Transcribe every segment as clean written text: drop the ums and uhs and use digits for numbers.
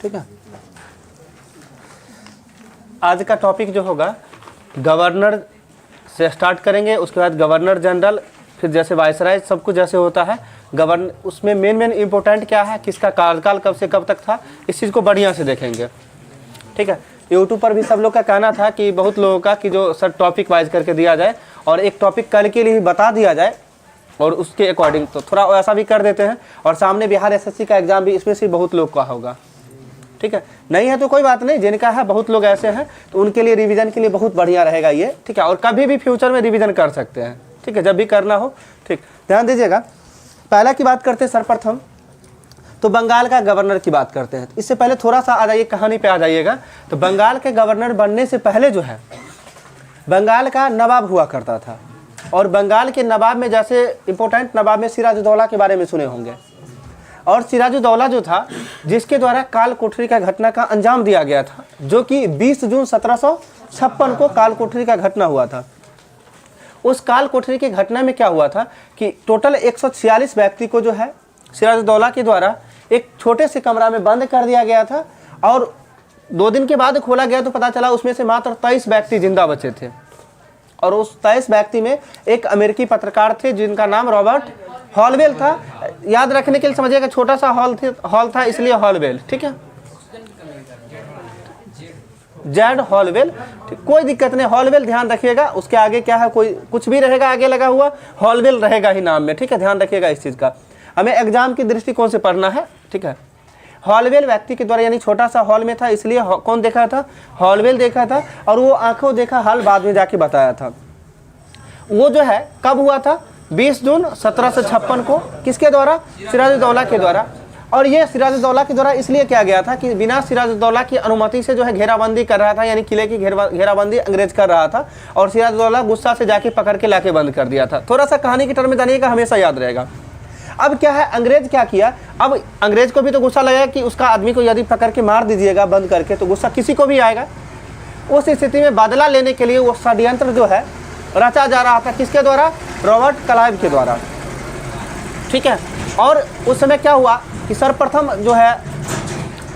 ठीक है। आज का टॉपिक जो होगा गवर्नर से स्टार्ट करेंगे, उसके बाद गवर्नर जनरल, फिर जैसे वायसराय सब कुछ जैसे होता है गवर्नर, उसमें मेन इंपॉर्टेंट क्या है, किसका कार्यकाल कब से कब तक था, इस चीज़ को बढ़िया से देखेंगे। ठीक है। यूट्यूब पर भी सब लोग का कहना था कि बहुत लोगों का कि जो सर टॉपिक वाइज करके दिया जाए और एक टॉपिक कल के लिए ही बता दिया जाए और उसके अकॉर्डिंग, तो थोड़ा ऐसा भी कर देते हैं। और सामने बिहार एसएससी का एग्जाम भी, इसमें से बहुत लोग का होगा। ठीक है, नहीं है तो कोई बात नहीं, जिनका है बहुत लोग ऐसे हैं तो उनके लिए रिवीजन के लिए बहुत बढ़िया रहेगा ये। ठीक है, और कभी भी फ्यूचर में रिवीजन कर सकते हैं। ठीक है, जब भी करना हो। ठीक, ध्यान दीजिएगा। पहला की बात करते हैं सर्वप्रथम तो बंगाल का गवर्नर की बात करते हैं। इससे पहले थोड़ा सा आ जाइए, कहानी पे आ जाइएगा। तो बंगाल के गवर्नर बनने से पहले जो है बंगाल का नवाब हुआ करता था। और बंगाल के नवाब में जैसे इंपॉर्टेंट नवाब में सिराजुद्दौला के बारे में सुने होंगे। और सिराजुद्दौला जो था जिसके द्वारा काल कोठरी का घटना का अंजाम दिया गया था, जो कि 20 जून 1756 को काल कोठरी का घटना हुआ था। उस काल कोठरी की घटना में क्या हुआ था कि टोटल 146 व्यक्ति को जो है सिराजुद्दौला के द्वारा एक छोटे से कमरा में बंद कर दिया गया था। और 2 दिन के बाद खोला गया तो पता चला उसमें से मात्र 23 व्यक्ति जिंदा बचे थे। और उस 23 व्यक्ति में एक अमेरिकी पत्रकार थे जिनका नाम रॉबर्ट हॉलवेल था। याद रखने के लिए समझिएगा, छोटा सा हॉल था इसलिए हॉलवेल। ठीक है, जेड हॉलवेल। कोई दिक्कत नहीं, हॉलवेल ध्यान रखिएगा। उसके आगे क्या है, कोई कुछ भी रहेगा आगे लगा हुआ, हॉलवेल रहेगा ही नाम में। ठीक है, ध्यान रखिएगा इस चीज़ का, हमें एग्जाम की दृष्टिकोण से पढ़ना है। ठीक है, हॉलवेल व्यक्ति के द्वारा, यानी छोटा सा हॉल में था इसलिए कौन देखा था, हॉलवेल देखा था। और वो आंखों देखा हाल बाद में जाके बताया था। वो जो है कब हुआ था, 20 जून 1756 को। किसके द्वारा, सिराजुद्दौला के द्वारा। और ये सिराजुद्दौला के द्वारा इसलिए किया गया था कि बिना सिराजुद्दौला की अनुमति से जो है घेराबंदी कर रहा था, यानी किले की घेराबंदी अंग्रेज कर रहा था। और सिराजुद्दौला गुस्सा से जाके पकड़ के लाके बंद कर दिया था। थोड़ा सा कहानी के टर्म में जानिएगा, हमेशा याद रहेगा। अब क्या है, अंग्रेज क्या किया, अब अंग्रेज को भी तो गुस्सा लगा कि उसका आदमी को यदि पकड़ के मार दीजिएगा बंद करके तो गुस्सा किसी को भी आएगा। उस स्थिति में बदला लेने के लिए वो षड्यंत्र जो है रचा जा रहा था। किसके द्वारा, रॉबर्ट क्लाइव के द्वारा। ठीक है, और उस समय क्या हुआ कि सर्वप्रथम जो है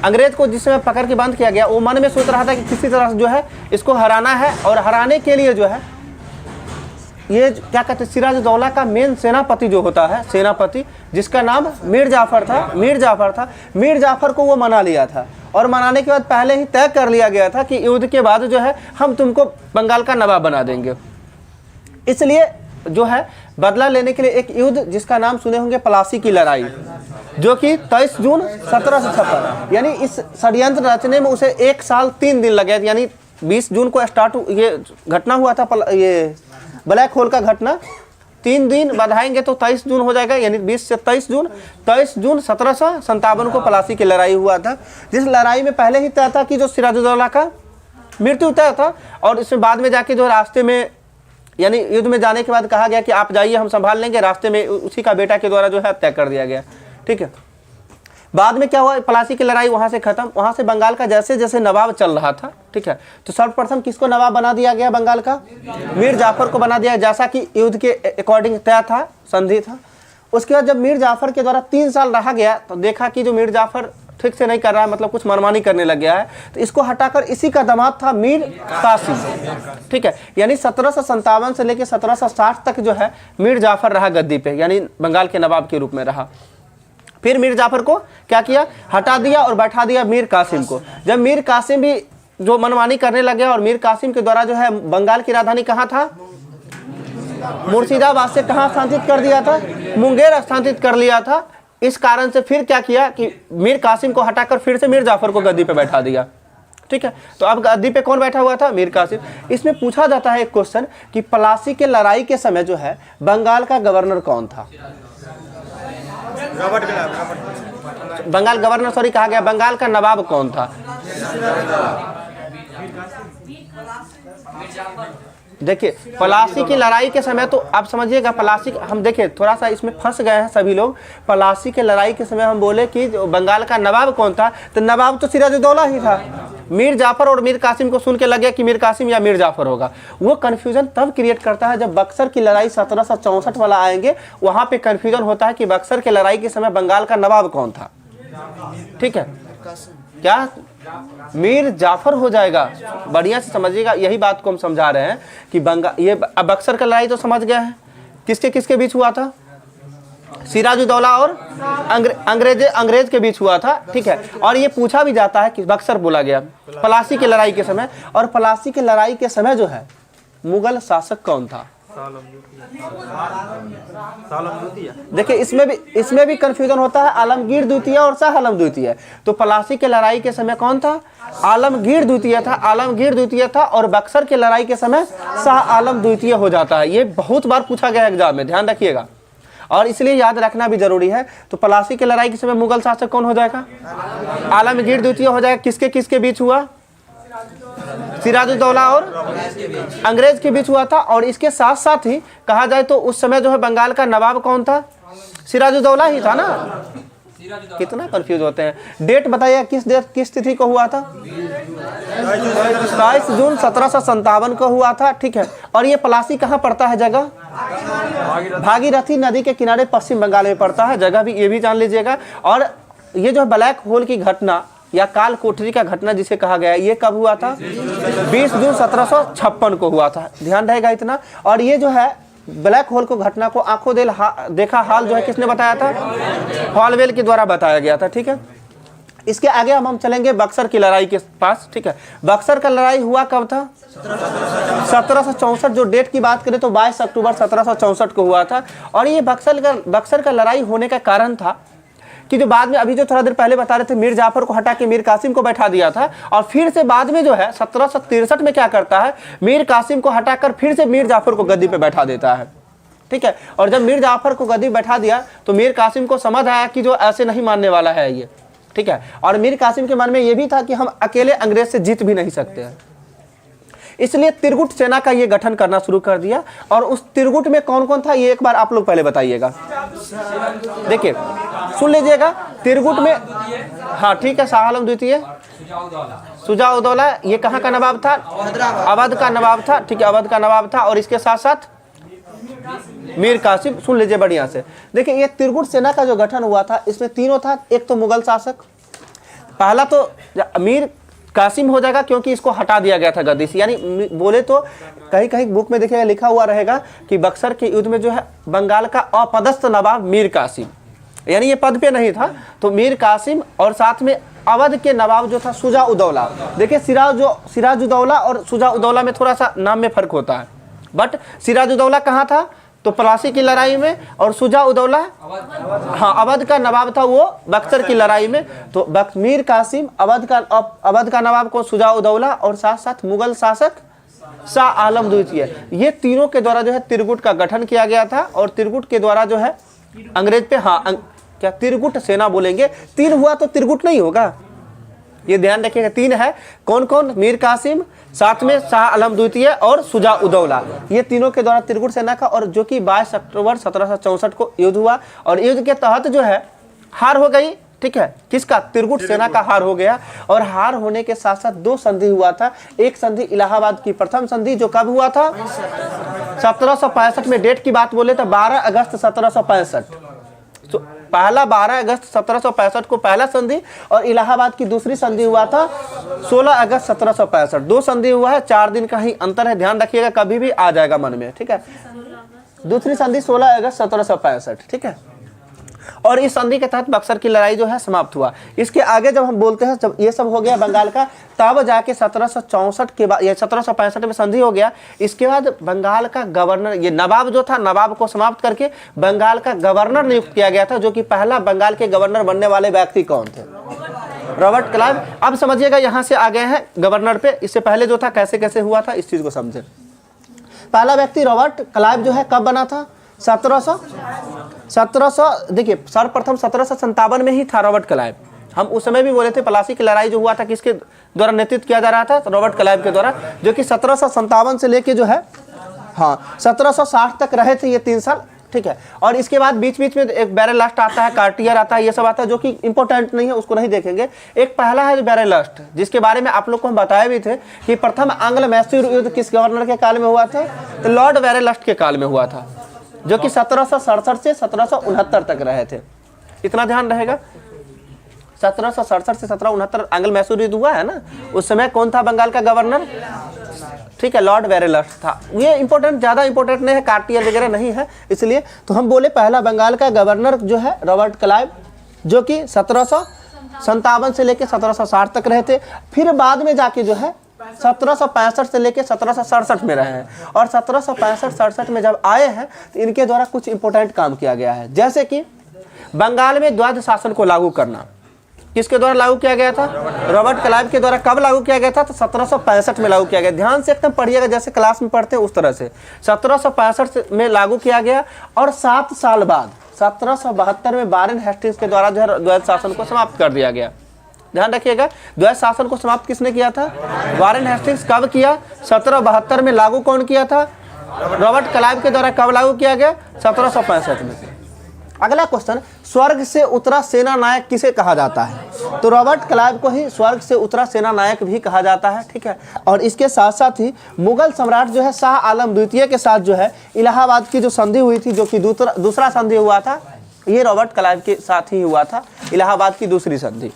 अंग्रेज को जिस समय पकड़ के बंद किया गया, वो मन में सोच रहा था कि किसी तरह से जो है इसको हराना है। और हराने के लिए जो है ये क्या कहते हैं, सिराजुद्दौला का मेन सेनापति जो होता है, सेनापति जिसका नाम मीर जाफर था, मीर जाफर को वो मना लिया था। और मनाने के बाद पहले ही तय कर लिया गया था कि युद्ध के बाद जो है हम तुमको बंगाल का नवाब बना देंगे। इसलिए जो है बदला लेने के लिए एक युद्ध जिसका नाम सुने होंगे प्लासी की लड़ाई, जो कि 23 जून 1756, यानी इस षड्यंत्र रचने में उसे 1 साल 3 दिन लगे। यानी 20 जून को स्टार्ट ये घटना हुआ था, ये ब्लैक होल का घटना। 3 दिन बढ़ाएंगे तो 23 जून हो जाएगा, यानी 20 से 23 जून 1757 को प्लासी की लड़ाई हुआ था। जिस लड़ाई में पहले ही तय था कि जो सिराजुद्दौला का मृत्यु तय था। और इसमें बाद में जाके जो रास्ते में, यानी युद्ध में जाने के बाद कहा गया कि आप जाइए हम संभाल लेंगे, रास्ते में उसी का बेटा के द्वारा जो है तय कर दिया गया। ठीक है, बाद में क्या हुआ, प्लासी की लड़ाई वहां से खत्म। वहां से बंगाल का जैसे जैसे नवाब चल रहा था। ठीक है, तो सर्वप्रथम किसको नवाब बना दिया गया, बंगाल का मीर जाफर को बना दिया, जैसा कि युद्ध के अकॉर्डिंग तय था, संधि था। उसके बाद जब मीर जाफर के द्वारा 3 साल रहा गया तो देखा कि जो मीर जाफर ठीक से नहीं कर रहा है, मतलब कुछ मनमानी करने लग गया है, तो इसको हटाकर इसी का दामाद था मीर कासिम। ठीक है, यानी 1757 से लेकर 1760 तक जो है मीर जाफर रहा गद्दी पे, यानी बंगाल के नवाब के रूप में रहा। फिर मीर जाफर को क्या किया, हटा दिया और बैठा दिया मीर कासिम को। जब मीर कासिम भी जो मनमानी करने लगे और मीर कासिम के द्वारा जो है बंगाल की राजधानी कहाँ था, मुर्शिदाबाद से कहाँ स्थानांतरित कर दिया था, मुंगेर स्थानांतरित कर लिया था। इस कारण से फिर क्या किया कि मीर कासिम को हटाकर फिर से मीर जाफर को गद्दी पे बैठा दिया। ठीक है, तो अब गद्दी पे कौन बैठा हुआ था, मीर कासिम। इसमें पूछा जाता है एक क्वेश्चन कि प्लासी के लड़ाई के समय जो है बंगाल का गवर्नर कौन था, बंगाल गवर्नर सॉरी कहा गया, बंगाल का नवाब कौन था। देखिए प्लासी की लड़ाई के समय तो आप समझिएगा, प्लासी हम देखिए थोड़ा सा इसमें फंस गए हैं सभी लोग। प्लासी के लड़ाई के समय हम बोले कि बंगाल का नवाब कौन था, तो नवाब तो सिराजुद्दौला ही था। मीर जाफर और मीर कासिम को सुन के लगे कि मीर कासिम या मीर जाफर होगा। वो कन्फ्यूजन तब क्रिएट करता है जब बक्सर की लड़ाई 1764 वाला आएंगे, वहां पे कन्फ्यूजन होता है कि बक्सर की लड़ाई के समय बंगाल का नवाब कौन था। ठीक है, क्या मीर जाफर हो जाएगा। बढ़िया से समझिएगा, यही बात को हम समझा रहे हैं कि ये अब बक्सर का लड़ाई तो समझ गया है, किसके किसके बीच हुआ था, सिराजुद्दौला और अंग्रेज के बीच हुआ था। ठीक है, और ये पूछा भी जाता है कि बक्सर बोला गया पलासी की लड़ाई के समय, और पलासी की लड़ाई के समय जो है मुगल शासक कौन था। देखिए इसमें भी कंफ्यूजन होता है, आलमगीर द्वितीय और शाह आलम द्वितीय। तो पलासी के लड़ाई के समय कौन था, आलमगीर द्वितीय था, आलमगीर द्वितीय था, और बक्सर के लड़ाई के समय शाह आलम द्वितीय हो जाता है। ये बहुत बार पूछा गया एग्जाम में, ध्यान रखिएगा, और इसलिए याद रखना भी जरूरी है। तो पलासी के लड़ाई के समय मुगल शासक कौन हो जाएगा, आलमगीर द्वितीय हो जाएगा। किसके किसके बीच हुआ, सिराजुद्दौला और अंग्रेज के बीच हुआ था। और इसके साथ साथ ही कहा जाए तो उस समय जो है बंगाल का नवाब कौन था, सिराजुद्दौला ही था ना। कितना कंफ्यूज होते हैं। डेट बताइए, किस तिथि को हुआ था, 22 जून 1757 को हुआ था। ठीक है, और ये पलासी कहाँ पड़ता है जगह, भागीरथी नदी के किनारे पश्चिम बंगाल में पड़ता है। जगह भी ये भी जान लीजिएगा। और ये जो ब्लैक होल की घटना या काल कोठरी का घटना जिसे कहा गया है, ये कब हुआ था, 20 जून 1756 को हुआ था। ध्यान रहेगा इतना। और ये जो है ब्लैक होल को घटना को आंखों देखा हाल जो है किसने बताया था, हॉलवेल के द्वारा बताया गया था। ठीक है, इसके आगे हम चलेंगे बक्सर की लड़ाई के पास। ठीक है, बक्सर का लड़ाई हुआ कब था, 1764। जो डेट की बात करें तो 22 अक्टूबर 1764 को हुआ था। और ये बक्सर का लड़ाई होने का कारण था कि जो बाद में अभी जो थोड़ा देर पहले बता रहे थे, मीर जाफर को हटा के मीर कासिम को बैठा दिया था। और फिर से बाद में जो है 1763 में क्या करता है, मीर कासिम को हटाकर फिर से मीर जाफर को गद्दी पे बैठा देता है। ठीक है, और जब मीर जाफर को गद्दी बैठा दिया तो मीर कासिम को समझ आया कि जो ऐसे नहीं मानने वाला है ये। ठीक है, और मीर कासिम के मन में ये भी था कि हम अकेले अंग्रेज से जीत भी नहीं सकते हैं, इसलिए त्रिगुट सेना का ये गठन करना शुरू कर दिया। और उस त्रिगुट में कौन कौन था ये एक बार आप लोग पहले बताइएगा। देखिए सुन लीजिएगा, त्रिगुट में, हाँ ठीक है, शाह आलम द्वितीय, शुजा-उद-दौला, ये कहाँ का नवाब था, अवध का नवाब था। ठीक है, अवध का नवाब था। और इसके साथ साथ मीर कासिम। सुन लीजिए बढ़िया से, देखिए ये त्रिगुट सेना का जो गठन हुआ था इसमें तीनों था। एक तो मुगल शासक, पहला तो मीर कासिम हो जाएगा क्योंकि इसको हटा दिया गया था गद्दी से। यानी बोले तो कहीं कहीं बुक में देखिएगा लिखा हुआ रहेगा कि बक्सर के युद्ध में जो है बंगाल का अपदस्थ नवाब मीर कासिम, यानी ये पद पे नहीं था, तो मीर कासिम। और साथ में अवध के नवाब जो था शुजा-उद-दौला। देखिए सिराजुद्दौला और शुजा-उद-दौला में थोड़ा सा नाम में फर्क होता है, बट सिराजुद्दौला कहाँ था तो पलासी की लड़ाई में, और शुजा-उद-दौला हाँ अवध का नवाब था वो बक्सर की लड़ाई में। तो मीर कासिम अवध का नवाब को शुजा-उद-दौला, और साथ साथ मुगल शासक शाह आलम द्वितीय, ये तीनों के द्वारा जो है त्रिगुट का गठन किया गया था। और त्रिगुट के द्वारा जो है अंग्रेज पे क्या त्रिगुट सेना बोलेंगे, तीन हुआ तो त्रिगुट नहीं होगा, ये ध्यान रखिएगा। तीन है, कौन कौन, मीर कासिम, साथ में शाह आलम द्वितीय और शुजा-उद-दौला, ये तीनों के द्वारा त्रिगुट सेना का। और जो कि 22 अक्टूबर 1764 को युद्ध हुआ, और युद्ध के तहत जो है हार हो गई। ठीक है, किसका, त्रिगुट सेना का हार हो गया। और हार होने के साथ साथ दो संधि हुआ था। एक संधि इलाहाबाद की प्रथम संधि जो कब हुआ था, 1765 में। डेट की बात बोले तो 12 अगस्त 1765। तो पहला 12 अगस्त 1765 को पहला संधि, और इलाहाबाद की दूसरी संधि हुआ था 16 अगस्त 1765। दो संधि हुआ है, 4 दिन का ही अंतर है, ध्यान रखिएगा, कभी भी आ जाएगा मन में। ठीक है, दूसरी संधि 16 अगस्त 1765। ठीक है, और इस संधि के तहत बक्सर की लड़ाई जो है समाप्त हुआ। इसके आगे जब हम बोलते हैं, जब ये सब हो गया बंगाल का, तब जाके 1764 के बाद या 1765 में संधि हो गया। इसके बाद बंगाल का गवर्नर, ये नवाब जो था, नवाब को समाप्त करके बंगाल का गवर्नर नियुक्त किया गया था। जो कि पहला बंगाल के गवर्नर बनने वाले व्यक्ति कौन थे, रॉबर्ट क्लाइव। अब समझिएगा, यहाँ से आ गए हैं गवर्नर पे। इससे पहले जो था कैसे कैसे हुआ था इस चीज को समझे। पहला व्यक्ति रॉबर्ट क्लाइव जो है कब बना था, 1700 देखिए सर्वप्रथम 1757 में ही था रॉबर्ट क्लाइव। हम उस समय भी बोले थे पलासी की लड़ाई जो हुआ था किसके द्वारा नेतृत्व किया जा रहा था, रॉबर्ट क्लाइव के द्वारा, जो कि 1757 से लेके जो है हाँ 1760 तक रहे थे ये 3 साल। ठीक है, और इसके बाद बीच बीच में एक बैरेलस्ट आता है, कार्टियर आता है, ये सब आता है जो कि इंपॉर्टेंट नहीं है, उसको नहीं देखेंगे। एक पहला है बैरेलस्ट, जिसके बारे में आप लोग को हम बताए भी थे कि प्रथम आंग्ल मैसूर युद्ध किस गवर्नर के काल में हुआ था, तो लॉर्ड बैरेलस्ट के काल में हुआ था, जो कि 1767 से 1769 तक रहे थे। इतना ध्यान रहेगा। 1767 से 1769 एंग्लो मैसूर युद्ध हुआ है ना, उस समय कौन था बंगाल का गवर्नर? ठीक है, लॉर्ड वेरेलस था। ये इंपॉर्टेंट, ज़्यादा इंपॉर्टेंट नहीं है, कार्टियर वगैरह नहीं है, इसलिए तो हम बोले पहला बंगाल का गवर्नर जो है रॉबर्ट क्लाइव, जो कि 1757 से लेकर 1760 तक रहे थे। फिर बाद में जाके जो है 1765 से लेकर 1767 में रहे हैं, और 1765-67 में जब आए हैं तो इनके द्वारा कुछ इंपॉर्टेंट काम किया गया है, जैसे कि बंगाल में द्वैध शासन को लागू करना। किसके द्वारा लागू किया गया था? रॉबर्ट क्लाइव के द्वारा। कब लागू किया गया था? तो 1765 में लागू किया गया। ध्यान से एकदम पढ़िएगा, जैसे क्लास में पढ़ते हैं उस तरह से। 1765 में लागू किया गया, और 7 साल बाद 1772 में वारेन हेस्टिंग्स के द्वारा जो है द्वैध शासन को समाप्त कर दिया गया। ध्यान रखिएगा, द्वैध शासन को समाप्त किसने किया था? Warren Hastings. कब किया? 1772 में। लागू कौन किया था? रॉबर्ट क्लाइव के द्वारा। कब लागू किया गया? 1765 में। अगला क्वेश्चन, स्वर्ग से उतरा सेना नायक किसे कहा जाता है? तो रॉबर्ट क्लाइव को ही स्वर्ग से उतरा सेना नायक भी कहा जाता है, ठीक है। और इसके साथ साथ ही मुगल सम्राट जो है शाह आलम द्वितीय के साथ जो है इलाहाबाद की जो संधि हुई थी, जो कि दूसरा संधि हुआ था, ये रॉबर्ट क्लाइव के साथ ही हुआ था, इलाहाबाद की दूसरी संधि।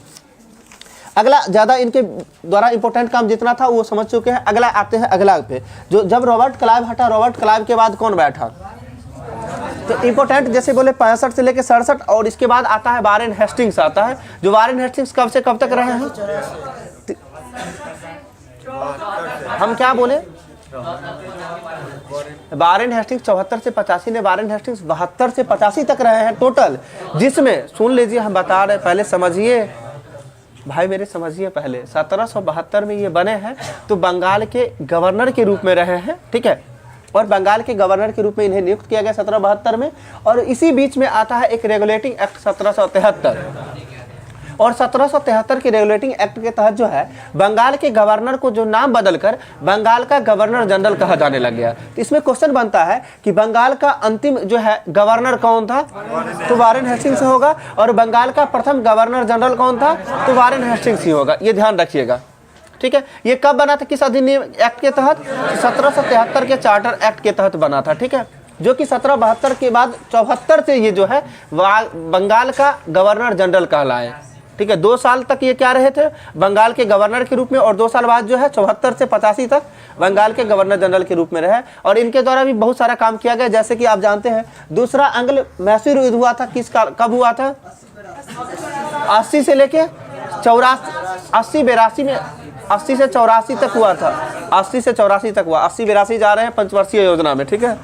अगला, ज़्यादा इनके द्वारा इंपॉर्टेंट काम जितना था वो समझ चुके हैं। अगला आते हैं अगला पे, जो जब रॉबर्ट क्लाइव हटा, रॉबर्ट क्लाइव के बाद कौन बैठा? तो इंपॉर्टेंट जैसे बोले 65 से लेकर 67, और इसके बाद आता है वारेन हेस्टिंग्स आता है, जो वारेन हेस्टिंग्स कब से कब तक रहे हैं? हम क्या बोले? वारेन हेस्टिंग्स 74 से 85 ने, वारेन हेस्टिंग्स 72 से 85 तक रहे हैं टोटल, जिसमें सुन लीजिए, हम बता रहे, पहले समझिए भाई मेरे, समझिए पहले। 1772 में ये बने हैं, तो बंगाल के गवर्नर के रूप में रहे हैं, ठीक है, और बंगाल के गवर्नर के रूप में इन्हें नियुक्त किया गया 1772 में। और इसी बीच में आता है एक रेगुलेटिंग एक्ट 1773, और 1773 के रेगुलेटिंग एक्ट के तहत जो है बंगाल के गवर्नर को जो नाम बदलकर बंगाल का गवर्नर जनरल कहा जाने लग गया। तो इसमें क्वेश्चन बनता है कि बंगाल का अंतिम जो है गवर्नर कौन था? तो वारेन हेस्टिंग्स होगा। और बंगाल का प्रथम गवर्नर जनरल कौन था? तो वारेन हेस्टिंग्स ही होगा। ये ध्यान रखिएगा, ठीक है। ये कब बना था? किस अधिनियम एक्ट के तहत? 1773 के चार्टर एक्ट के तहत बना था, ठीक है, जो कि 1772 के बाद 74 से ये जो है बंगाल का गवर्नर जनरल कहलाए, ठीक है। 2 साल तक ये क्या रहे थे? बंगाल के गवर्नर के रूप में, और 2 साल बाद जो है 74 से 85 तक बंगाल के गवर्नर जनरल के रूप में रहे। और इनके द्वारा भी बहुत सारा काम किया गया, जैसे कि आप जानते हैं दूसरा एंग्लो मैसूर युद्ध हुआ था, कब हुआ था? 80 से लेके 82 में 80 से 84 तक हुआ था। 80 से 84 तक हुआ। 80-82 जा रहे हैं पंचवर्षीय योजना में, ठीक है,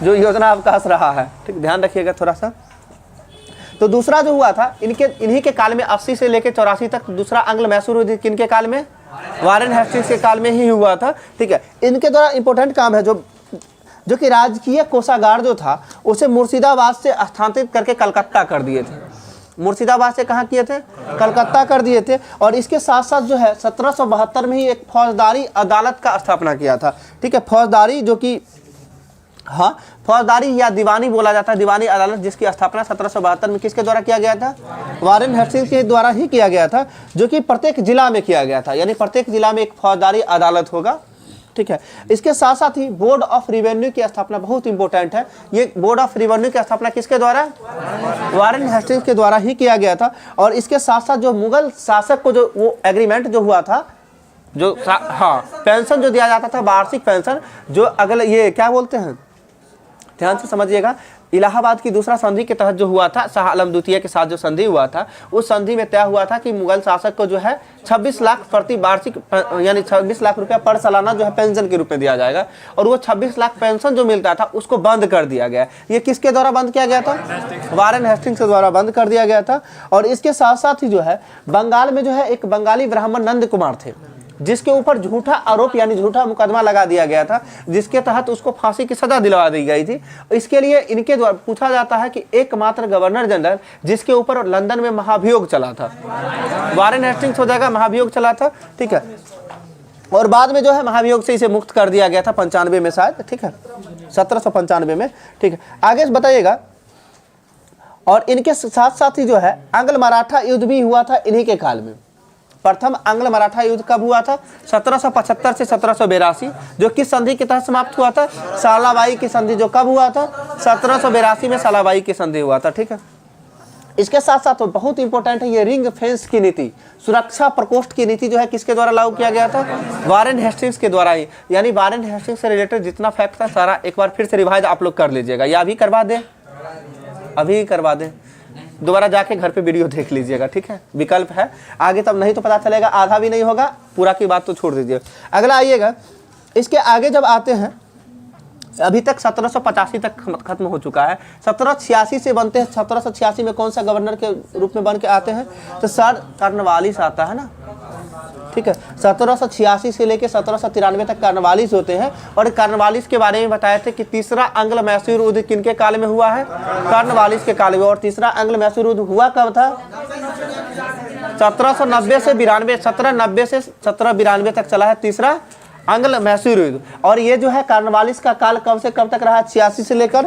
जो योजना आपका हंस रहा है, ठीक, ध्यान रखिएगा थोड़ा सा। तो दूसरा जो हुआ था इन्हीं के काल में 80 से लेकर 84 तक दूसरा एंग्लो मैसूर युद्ध किनके काल में? वारेन हेस्टिंग्स के काल में ही हुआ था, ठीक है। इनके द्वारा इंपॉर्टेंट काम है, जो कि राजकीय कोषागार जो था उसे मुर्शिदाबाद से स्थानांतरित करके कलकत्ता कर दिए थे। मुर्शिदाबाद से कहाँ किए थे? कलकत्ता कर दिए थे। और इसके साथ साथ जो है 1772 में ही एक फौजदारी अदालत का स्थापना किया था, ठीक है, फौजदारी, जो कि हाँ फौजदारी या दीवानी बोला जाता है, दीवानी अदालत, जिसकी स्थापना 1772 में किसके द्वारा किया गया था? वारेन हेस्टिंग्स के द्वारा ही किया गया था, जो कि प्रत्येक जिला में किया गया था, यानी प्रत्येक जिला में एक फौजदारी अदालत होगा, ठीक है। इसके साथ साथ ही बोर्ड ऑफ रिवेन्यू की स्थापना बहुत इंपॉर्टेंट है। ये बोर्ड ऑफ रिवेन्यू की स्थापना किसके द्वारा? वारेन हेस्टिंग्स के द्वारा ही किया गया था। और इसके साथ साथ जो मुगल शासक को जो वो एग्रीमेंट जो हुआ था, जो हाँ पेंशन जो दिया जाता था, वार्षिक पेंशन, जो अगले ये क्या बोलते हैं, ध्यान से समझिएगा, इलाहाबाद की दूसरा संधि के तहत जो हुआ था, शाह आलम द्वितीय के साथ जो संधि हुआ था, उस संधि में तय हुआ था कि मुगल शासक को जो है 26 लाख प्रति वार्षिक, यानी 26 लाख रुपया पर सालाना जो है पेंशन के रूप में दिया जाएगा। और वो 26 लाख पेंशन जो मिलता था उसको बंद कर दिया गया। ये किसके द्वारा बंद किया गया था? वारेन हेस्टिंग्स के द्वारा बंद कर दिया गया था। और इसके साथ साथ ही जो है बंगाल में जो है एक बंगाली ब्राह्मण नंद कुमार थे, जिसके ऊपर झूठा आरोप यानी झूठा मुकदमा लगा दिया गया था, जिसके तहत उसको फांसी की सजा दिलवा दी गई थी। इसके लिए इनके द्वारा पूछा जाता है कि एकमात्र गवर्नर जनरल जिसके ऊपर लंदन में महाभियोग चला था, वारेन हेस्टिंग्स हो जाएगा, महाभियोग चला था, ठीक है। और बाद में जो है महाभियोग से इसे मुक्त कर दिया गया था 95 में शायद, ठीक है, 1795 में, ठीक है। आगे बताइएगा। और इनके साथ साथ ही जो है आंग्ल मराठा युद्ध भी हुआ था इन्हीं के काल में। प्रथम आंग्ल मराठा युद्ध कब हुआ था? 1775 से 1782, जो किस संधि के तहत समाप्त हुआ था? सालाबाई की संधि, जो कब हुआ था? 1782 में सालाबाई की संधि हुआ था, ठीक है। इसके साथ साथ तो बहुत इंपॉर्टेंट है ये रिंग फेंस की नीति, सुरक्षा प्रकोष्ठ की नीति जो है किसके द्वारा लागू किया गया था? वारेन हेस्टिंग्स के द्वारा ही। यानी वारेन हेस्टिंग्स से रिलेटेड जितना फैक्ट था सारा एक बार फिर से रिवाइज आप लोग कर लीजिएगा, या अभी करवा दें, अभी करवा दें, दोबारा जाके घर पे वीडियो देख लीजिएगा, ठीक है, विकल्प है आगे, तब नहीं तो पता चलेगा, आधा भी नहीं होगा, पूरा की बात तो छोड़ दीजिए। अगला आइएगा, इसके आगे जब आते हैं, अभी तक 1785 तक खत्म हो चुका है, 1786 से बनते हैं। 1786 में कौन सा गवर्नर के रूप में बन के आते हैं? तो सर कॉर्नवालिस आता है ना, ठीक है। 1786 से लेकर 1793 तक कॉर्नवालिस होते हैं। और कॉर्नवालिस के बारे में बताए थे कि तीसरा एंग्लो मैसूर युद्ध किनके काल में हुआ है? कॉर्नवालिस के काल में। और तीसरा एंग्लो मैसूर युद्ध हुआ कब था? 1790 से 92, 1790 से 1792 तक चला है तीसरा एंग्लो मैसूर युद्ध। और ये जो है कॉर्नवालिस का काल कब से कब तक रहा? 86 से लेकर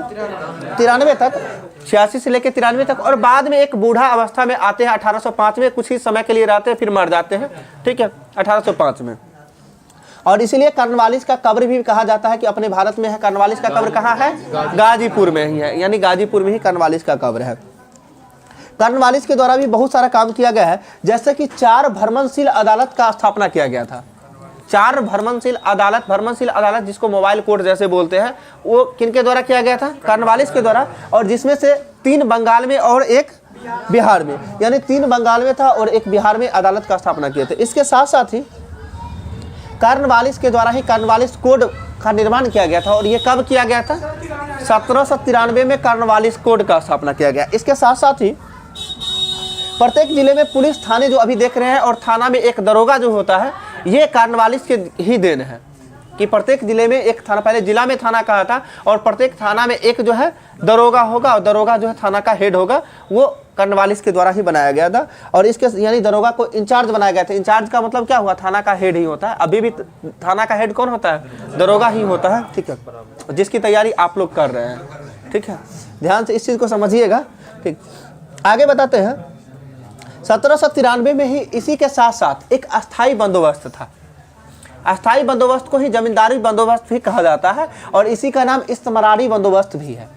93 तक, 86 से लेकर 93 तक। और बाद में एक बूढ़ा अवस्था में आते हैं 1805 में, कुछ ही समय के लिए रहते हैं फिर मर जाते हैं, ठीक है, 1805 में। और इसीलिए कॉर्नवालिस का कब्र भी कहा जाता है कि अपने भारत में है। कॉर्नवालिस का कब्र कहाँ है? गाजीपुर में ही है, यानी गाजीपुर में ही कॉर्नवालिस का कब्र है। कॉर्नवालिस के द्वारा भी बहुत सारा काम किया गया है, जैसे कि 4 भ्रमणशील अदालत का स्थापना किया गया था। 4 भ्रमणशील अदालत जिसको मोबाइल कोर्ट जैसे बोलते हैं, वो किनके द्वारा किया गया था? कॉर्नवालिस के द्वारा। और जिसमें से 3 बंगाल में और 1 बिहार में, यानी 3 बंगाल में था और 1 बिहार में अदालत का स्थापना किए थे। इसके साथ साथ ही कॉर्नवालिस के द्वारा ही कॉर्नवालिस कोड का निर्माण किया गया था। और ये कब किया गया था? 1793 में कॉर्नवालिस कोड का स्थापना किया गया। इसके साथ साथ ही प्रत्येक जिले में पुलिस थाने जो अभी देख रहे हैं, और थाना में एक दरोगा जो होता है, ये कॉर्नवालिस के ही देन है कि प्रत्येक जिले में एक थाना, पहले जिला में थाना कहा था, और प्रत्येक थाना में एक जो है दरोगा होगा, और दरोगा जो है थाना का हेड होगा, वो कॉर्नवालिस के द्वारा ही बनाया गया था। और इसके यानी दरोगा को इंचार्ज बनाया गया था। इंचार्ज का मतलब क्या हुआ? थाना का हेड ही होता है। अभी भी थाना का हेड कौन होता है? दरोगा ही होता है, ठीक है, जिसकी तैयारी आप लोग कर रहे हैं, ठीक है, ध्यान से इस चीज़ को समझिएगा, ठीक। आगे बताते हैं, 1793 में ही इसी के साथ साथ एक अस्थाई बंदोबस्त था। अस्थाई बंदोबस्त को ही जमींदारी बंदोबस्त भी कहा जाता है, और इसी का नाम इस्तेमारी बंदोबस्त भी है।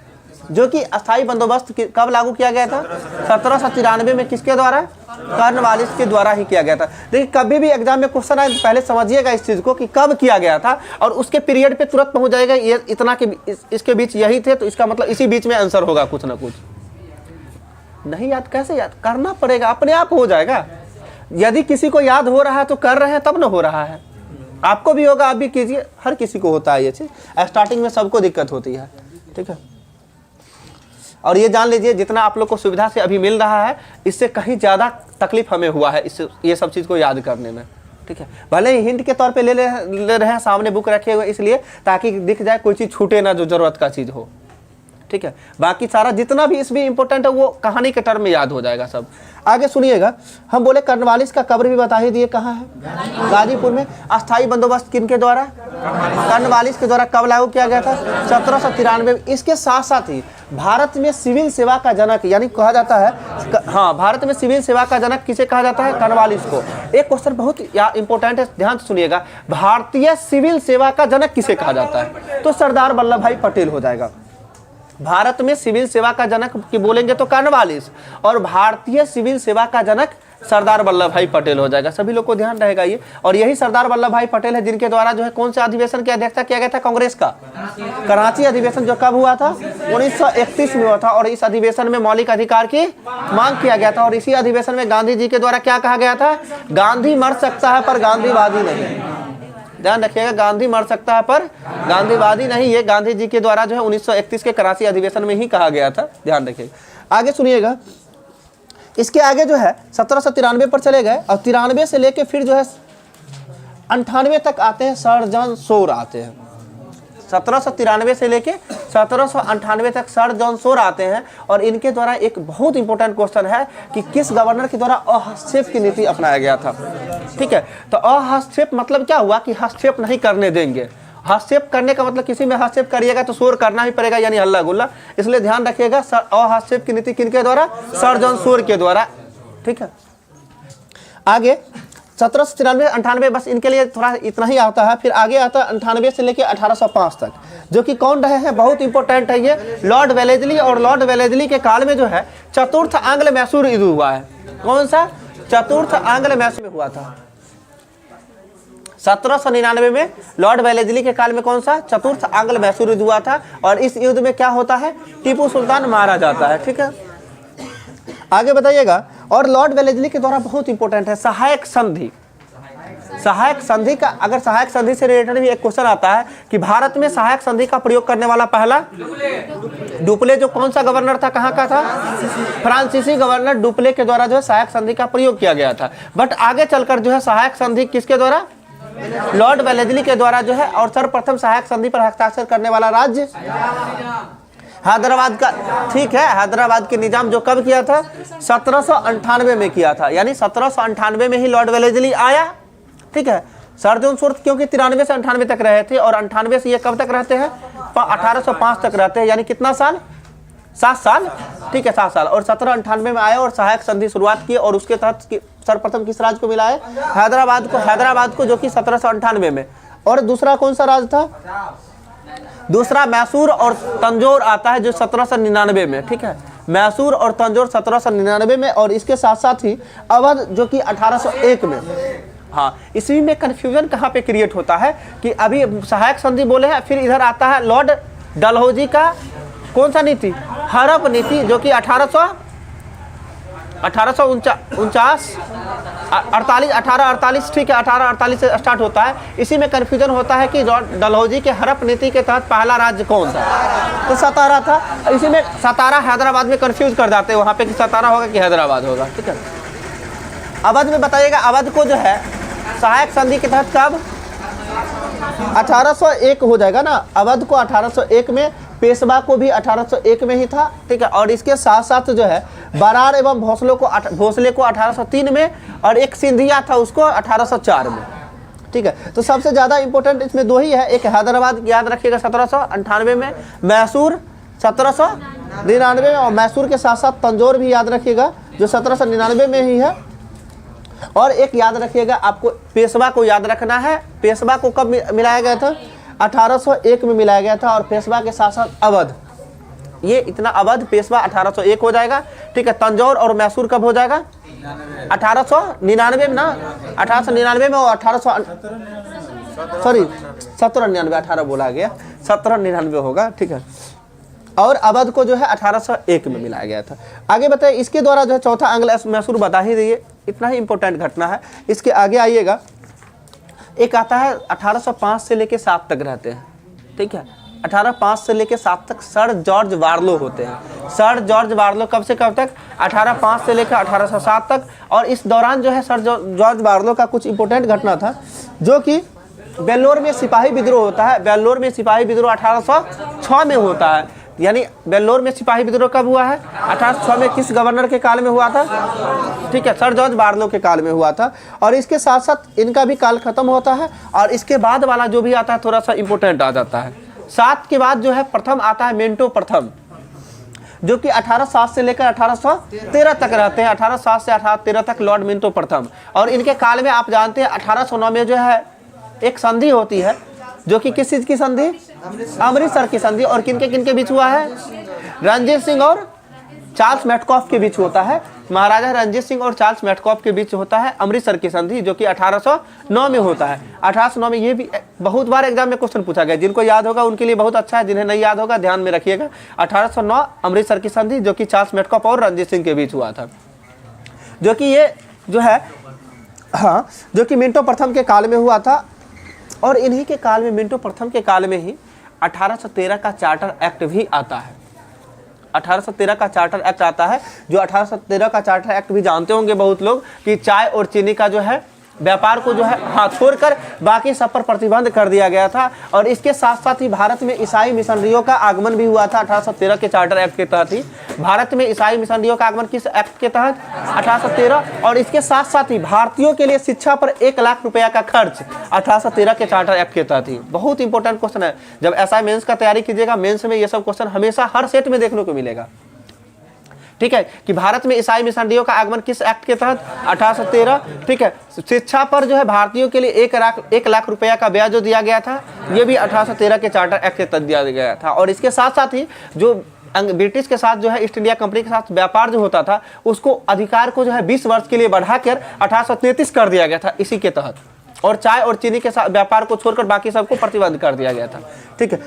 जो कि अस्थाई बंदोबस्त कब लागू किया गया था? 1793 में। किसके द्वारा? कॉर्नवालिस के द्वारा ही किया गया था। देखिए कभी भी एग्जाम में क्वेश्चन आए तो पहले समझिएगा इस चीज़ को कि कब किया गया था, और उसके पीरियड पे तुरंत पहुंच जाएगा ये इतना के इसके बीच यही थे, तो इसका मतलब इसी बीच में आंसर होगा कुछ ना कुछ। नहीं याद कैसे याद करना पड़ेगा, अपने आप हो जाएगा। यदि किसी को याद हो रहा है तो कर रहे हैं तब ना हो रहा है। आपको भी होगा, आप भी कीजिए, हर किसी को होता है ये चीज़। स्टार्टिंग में सबको दिक्कत होती है, ठीक है। और ये जान लीजिए जितना आप लोग को सुविधा से अभी मिल रहा है, इससे कहीं ज़्यादा तकलीफ हमें हुआ है इससे, ये सब चीज़ को याद करने में, ठीक है। भले ही हिंट के तौर पे ले रहे हैं, सामने बुक रखे हुए, इसलिए ताकि दिख जाए, कोई चीज़ छूटे ना जो ज़रूरत का चीज़ हो, ठीक है। बाकी सारा जितना भी इसमें इंपॉर्टेंट है वो कहानी के टर्म में याद हो जाएगा सब। आगे सुनिएगा, हम बोले कॉर्नवालिस का कब्र भी बता ही दिए, कहाँ है? गाजीपुर में। अस्थाई बंदोबस्त किनके द्वारा? कॉर्नवालिस के द्वारा। कब लागू किया गया था? 1793 में। इसके साथ साथ ही भारत में सिविल सेवा का जनक, यानी कहा जाता है, हाँ, भारत में सिविल सेवा का जनक किसे कहा जाता है? कॉर्नवालिस को। एक क्वेश्चन बहुत इंपॉर्टेंट है, ध्यान से सुनिएगा, भारतीय सिविल सेवा का जनक किसे कहा जाता है? तो सरदार वल्लभ भाई पटेल हो जाएगा। भारत में सिविल सेवा का जनक की बोलेंगे तो कॉर्नवालिस, और भारतीय सिविल सेवा का जनक सरदार वल्लभ भाई पटेल हो जाएगा। सभी लोग को ध्यान रहेगा ये। और यही सरदार वल्लभ भाई पटेल है जिनके द्वारा जो है कौन से अधिवेशन की अध्यक्षता किया गया था? कांग्रेस का कराची अधिवेशन, जो कब हुआ था? 1931 में हुआ था। और इस अधिवेशन में मौलिक अधिकार की मांग किया गया था। और इसी अधिवेशन में गांधी जी के द्वारा क्या कहा गया था? गांधी मर सकता है पर गांधीवादी नहीं। ध्यान रखिएगा, गांधी मर सकता है पर गांधीवादी नहीं। ये गांधी जी के द्वारा जो है 1931 के कराची अधिवेशन में ही कहा गया था, ध्यान रखिएगा। आगे सुनिएगा, इसके आगे जो है 1793 पर चले गए, और 93 से लेके फिर जो है 98 तक आते हैं, सर जॉन सोर आते हैं। 1793 से लेके 1798 तक सर जॉन सोर आते हैं। और इनके द्वारा एक बहुत इंपॉर्टेंट क्वेश्चन है कि किस गवर्नर के द्वारा अहस्तक्षेप की नीति अपनाया गया था, ठीक है। तो अहस्तक्षेप मतलब क्या हुआ कि हस्तक्षेप नहीं करने देंगे। हस्तक्षेप करने का मतलब किसी में हस्तक्षेप करिएगा तो शोर करना ही पड़ेगा, यानी हल्ला गुल्ला। इसलिए ध्यान रखिएगा, अहस्तक्षेप की नीति किनके द्वारा? सर जॉन सोर के द्वारा, ठीक है। आगे 1793 98, बस इनके लिए थोड़ा इतना ही आता है। फिर आगे आता है 98 से लेकर 1805 तक। जो कि कौन रहे हैं, बहुत इंपॉर्टेंट है ये, लॉर्ड वेलेजली। और लॉर्ड वेलेजली के काल में जो है चतुर्थ आंग्ल मैसूर युद्ध हुआ है। कौन सा? चतुर्थ आंग्ल मैसूर में हुआ था 1799 में। लॉर्ड वेलेजली के काल में कौन सा? चतुर्थ आंग्ल मैसूर युद्ध हुआ था। और इस युद्ध में क्या होता है? टीपू सुल्तान मारा जाता है। ठीक है, आगे बताइएगा। और लॉर्ड वेलेजली के द्वारा बहुत इंपॉर्टेंट है सहायक संधि। सहायक संधि का, अगर सहायक संधि से रिलेटेड भी एक क्वेश्चन आता है कि भारत में सहायक संधि का प्रयोग करने वाला पहला डुप्ले, जो कौन सा गवर्नर था, कहाँ का था? फ्रांसीसी गवर्नर डुप्ले के द्वारा जो है सहायक संधि का प्रयोग किया गया था। बट आगे चलकर जो है सहायक संधि किसके द्वारा? लॉर्ड वेलेजली के द्वारा जो है। और सर्वप्रथम सहायक संधि पर हस्ताक्षर करने वाला राज्य हैदराबाद का। ठीक है, हैदराबाद के निजाम जो कब किया था? 1798 में किया था। यानी 1798 में ही लॉर्ड वेलेजली आया। ठीक है, सर जॉन सूरत क्योंकि 93 से 98 तक रहे थे, और 98 से ये कब तक रहते हैं? 1805 तक रहते हैं। यानी कितना साल? 7 साल। ठीक है, 7 साल। और 1798 में आए और सहायक संधि शुरुआत की। और उसके तहत सर्वप्रथम किस राज्य को मिला है? हैदराबाद को जो कि 1798 में। और दूसरा कौन सा राज्य था? दूसरा मैसूर और तंजौर आता है जो 1799 में। ठीक है, मैसूर और तंजौर 1799 में। और इसके साथ साथ ही अवध जो कि 1801 में। हाँ, इसी में कंफ्यूजन कहाँ पे क्रिएट होता है कि अभी सहायक संधि बोले हैं, फिर इधर आता है लॉर्ड डलहौजी का कौन सा नीति? हड़प नीति, जो कि 1848। ठीक है, 1848 से स्टार्ट होता है। इसी में कंफ्यूजन होता है कि डलहौजी के हड़प नीति के तहत पहला राज्य कौन था? तो सतारा था। इसी में सतारा हैदराबाद में कंफ्यूज कर जाते हैं वहाँ पे कि सतारा होगा कि हैदराबाद होगा। ठीक है, अवध में बताइएगा। अवध को जो है सहायक संधि के तहत कब? 1801 हो जाएगा ना। अवध को 1801 में, पेशवा को भी 1801 में ही था। ठीक है, और इसके साथ साथ जो है बरार एवं भोसले को 1803 में, और एक सिंधिया था उसको 1804 में। ठीक है, तो सबसे ज़्यादा इंपॉर्टेंट इसमें दो ही है, एक हैदराबाद याद रखिएगा 1798 में, मैसूर 1799 में, और मैसूर के साथ साथ तंजौर भी याद रखिएगा जो 1799 में ही है। और एक याद रखिएगा, आपको पेशवा को याद रखना है। पेशवा को कब मिलाया गया था? 1801 में मिलाया गया था। और पेशवा के साथ साथ अवध, ये इतना अवध पेशवा 1801 हो जाएगा। ठीक है, तंजौर और मैसूर कब हो जाएगा? 1899 में ना, 1899 में। और 1799 बोला गया, 1799 होगा। ठीक है, और अवध को जो है 1801 में मिलाया गया था। आगे बताइए, इसके द्वारा जो है चौथा आंग्ल मैसूर बता ही दिए, इतना ही इंपॉर्टेंट घटना है। इसके आगे आइएगा, एक आता है 1805 से लेके 7 तक रहते हैं। ठीक है, 1805 से लेके 7 तक सर जॉर्ज बार्लो होते हैं। सर जॉर्ज बार्लो कब से कब तक? 1805 से लेकर 1807 तक। और इस दौरान जो है सर जॉर्ज बार्लो का कुछ इंपॉर्टेंट घटना था, जो कि वेल्लोर में सिपाही विद्रोह होता है। वेल्लोर में सिपाही विद्रोह 1806 में होता है। यानी वेल्लोर में सिपाही विद्रोह कब हुआ है? 1806 में। किस गवर्नर के काल में हुआ था? ठीक है, सर जॉर्ज बार्लो के काल में हुआ था। और इसके साथ साथ इनका भी काल खत्म होता है। और इसके बाद वाला जो भी आता है थोड़ा सा इंपॉर्टेंट आ जाता है। 7 के बाद जो है प्रथम आता है मिंटो प्रथम, जो कि 1807 से लेकर 1813 तक रहते हैं। 1807 से 1813 तक लॉर्ड मिंटो प्रथम। और इनके काल में आप जानते हैं 1809 में जो है एक संधि होती है, जो कि किस चीज की संधि? अमृतसर की संधि। और किनके किनके बीच हुआ है? रणजीत सिंह और चार्ल्स मेटकॉफ के बीच होता है। महाराजा रणजीत सिंह और चार्ल्स मेटकॉफ के बीच होता है अमृतसर की संधि, जो कि 1809 में होता है। 1809 में ये भी बहुत बार एग्जाम में क्वेश्चन पूछा गया, जिनको याद होगा उनके लिए बहुत अच्छा है, जिन्हें नहीं याद होगा ध्यान में रखिएगा। 1809 अमृतसर की संधि, जो कि चार्ल्स मेटकॉफ और रणजीत सिंह के बीच हुआ था, जो कि ये जो है हाँ, जो कि मिंटो प्रथम के काल में हुआ था। और इन्हीं के काल में, मिंटो प्रथम के काल में ही 1813 का चार्टर एक्ट भी आता है। 1813 का चार्टर एक्ट आता है, जो 1813 का चार्टर एक्ट भी जानते होंगे बहुत लोग, कि चाय और चीनी का जो है व्यापार को जो है छोड़कर बाकी सब पर प्रतिबंध कर दिया गया था। और इसके साथ साथ ही भारत में ईसाई मिशनरियों का आगमन भी हुआ था 1813 के चार्टर एक्ट के तहत ही। भारत में ईसाई मिशनरियों का आगमन किस एक्ट के तहत? 1813। और इसके साथ साथ ही भारतीयों के लिए शिक्षा पर 1 लाख रुपया का खर्च 1813 के चार्टर एक्ट के तहत ही। बहुत इंपॉर्टेंट क्वेश्चन है, जब एसआई मेंस का तैयारी कीजिएगा, मेंस में ये सब क्वेश्चन हमेशा हर सेट में देखने को मिलेगा। ठीक है, कि भारत में ईसाई मिशनरियों का आगमन किस एक्ट के तहत, 1813। ठीक है, शिक्षा पर जो है भारतीयों के लिए 1 लाख रुपया का ब्याज जो दिया गया था, ये भी 1813 के चार्टर एक्ट के तहत दिया गया था। और इसके साथ साथ ही जो ब्रिटिश के साथ जो है ईस्ट इंडिया कंपनी के साथ व्यापार जो होता था, उसको अधिकार को जो है 20 वर्ष के लिए बढ़ाकर 1833 कर दिया गया था इसी के तहत। और चाय और चीनी के साथ व्यापार को छोड़कर बाकी सबको प्रतिबंध कर दिया गया था। ठीक है,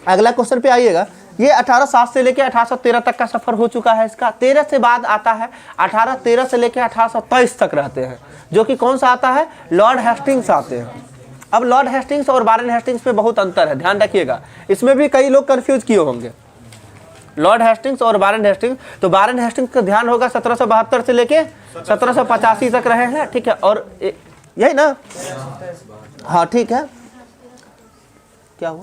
अगला क्वेश्चन पे आइएगा। ये 1807 से लेकर 1813 तक का सफर हो चुका है इसका। 13 से बाद आता है 1813 से लेकर 1823 तक रहते हैं, जो कि कौन सा आता है, लॉर्ड हेस्टिंग्स आते हैं। अब लॉर्ड हेस्टिंग्स और वारेन हेस्टिंग्स में बहुत अंतर है, ध्यान रखिएगा, इसमें भी कई लोग कंफ्यूज किए होंगे। लॉर्ड हेस्टिंग्स और वारेन हेस्टिंग्स, तो वारेन हेस्टिंग्स का ध्यान होगा 1772 से लेके 1785 तक रहे हैं। ठीक है, और यही ना, हाँ ठीक है, क्या हुआ,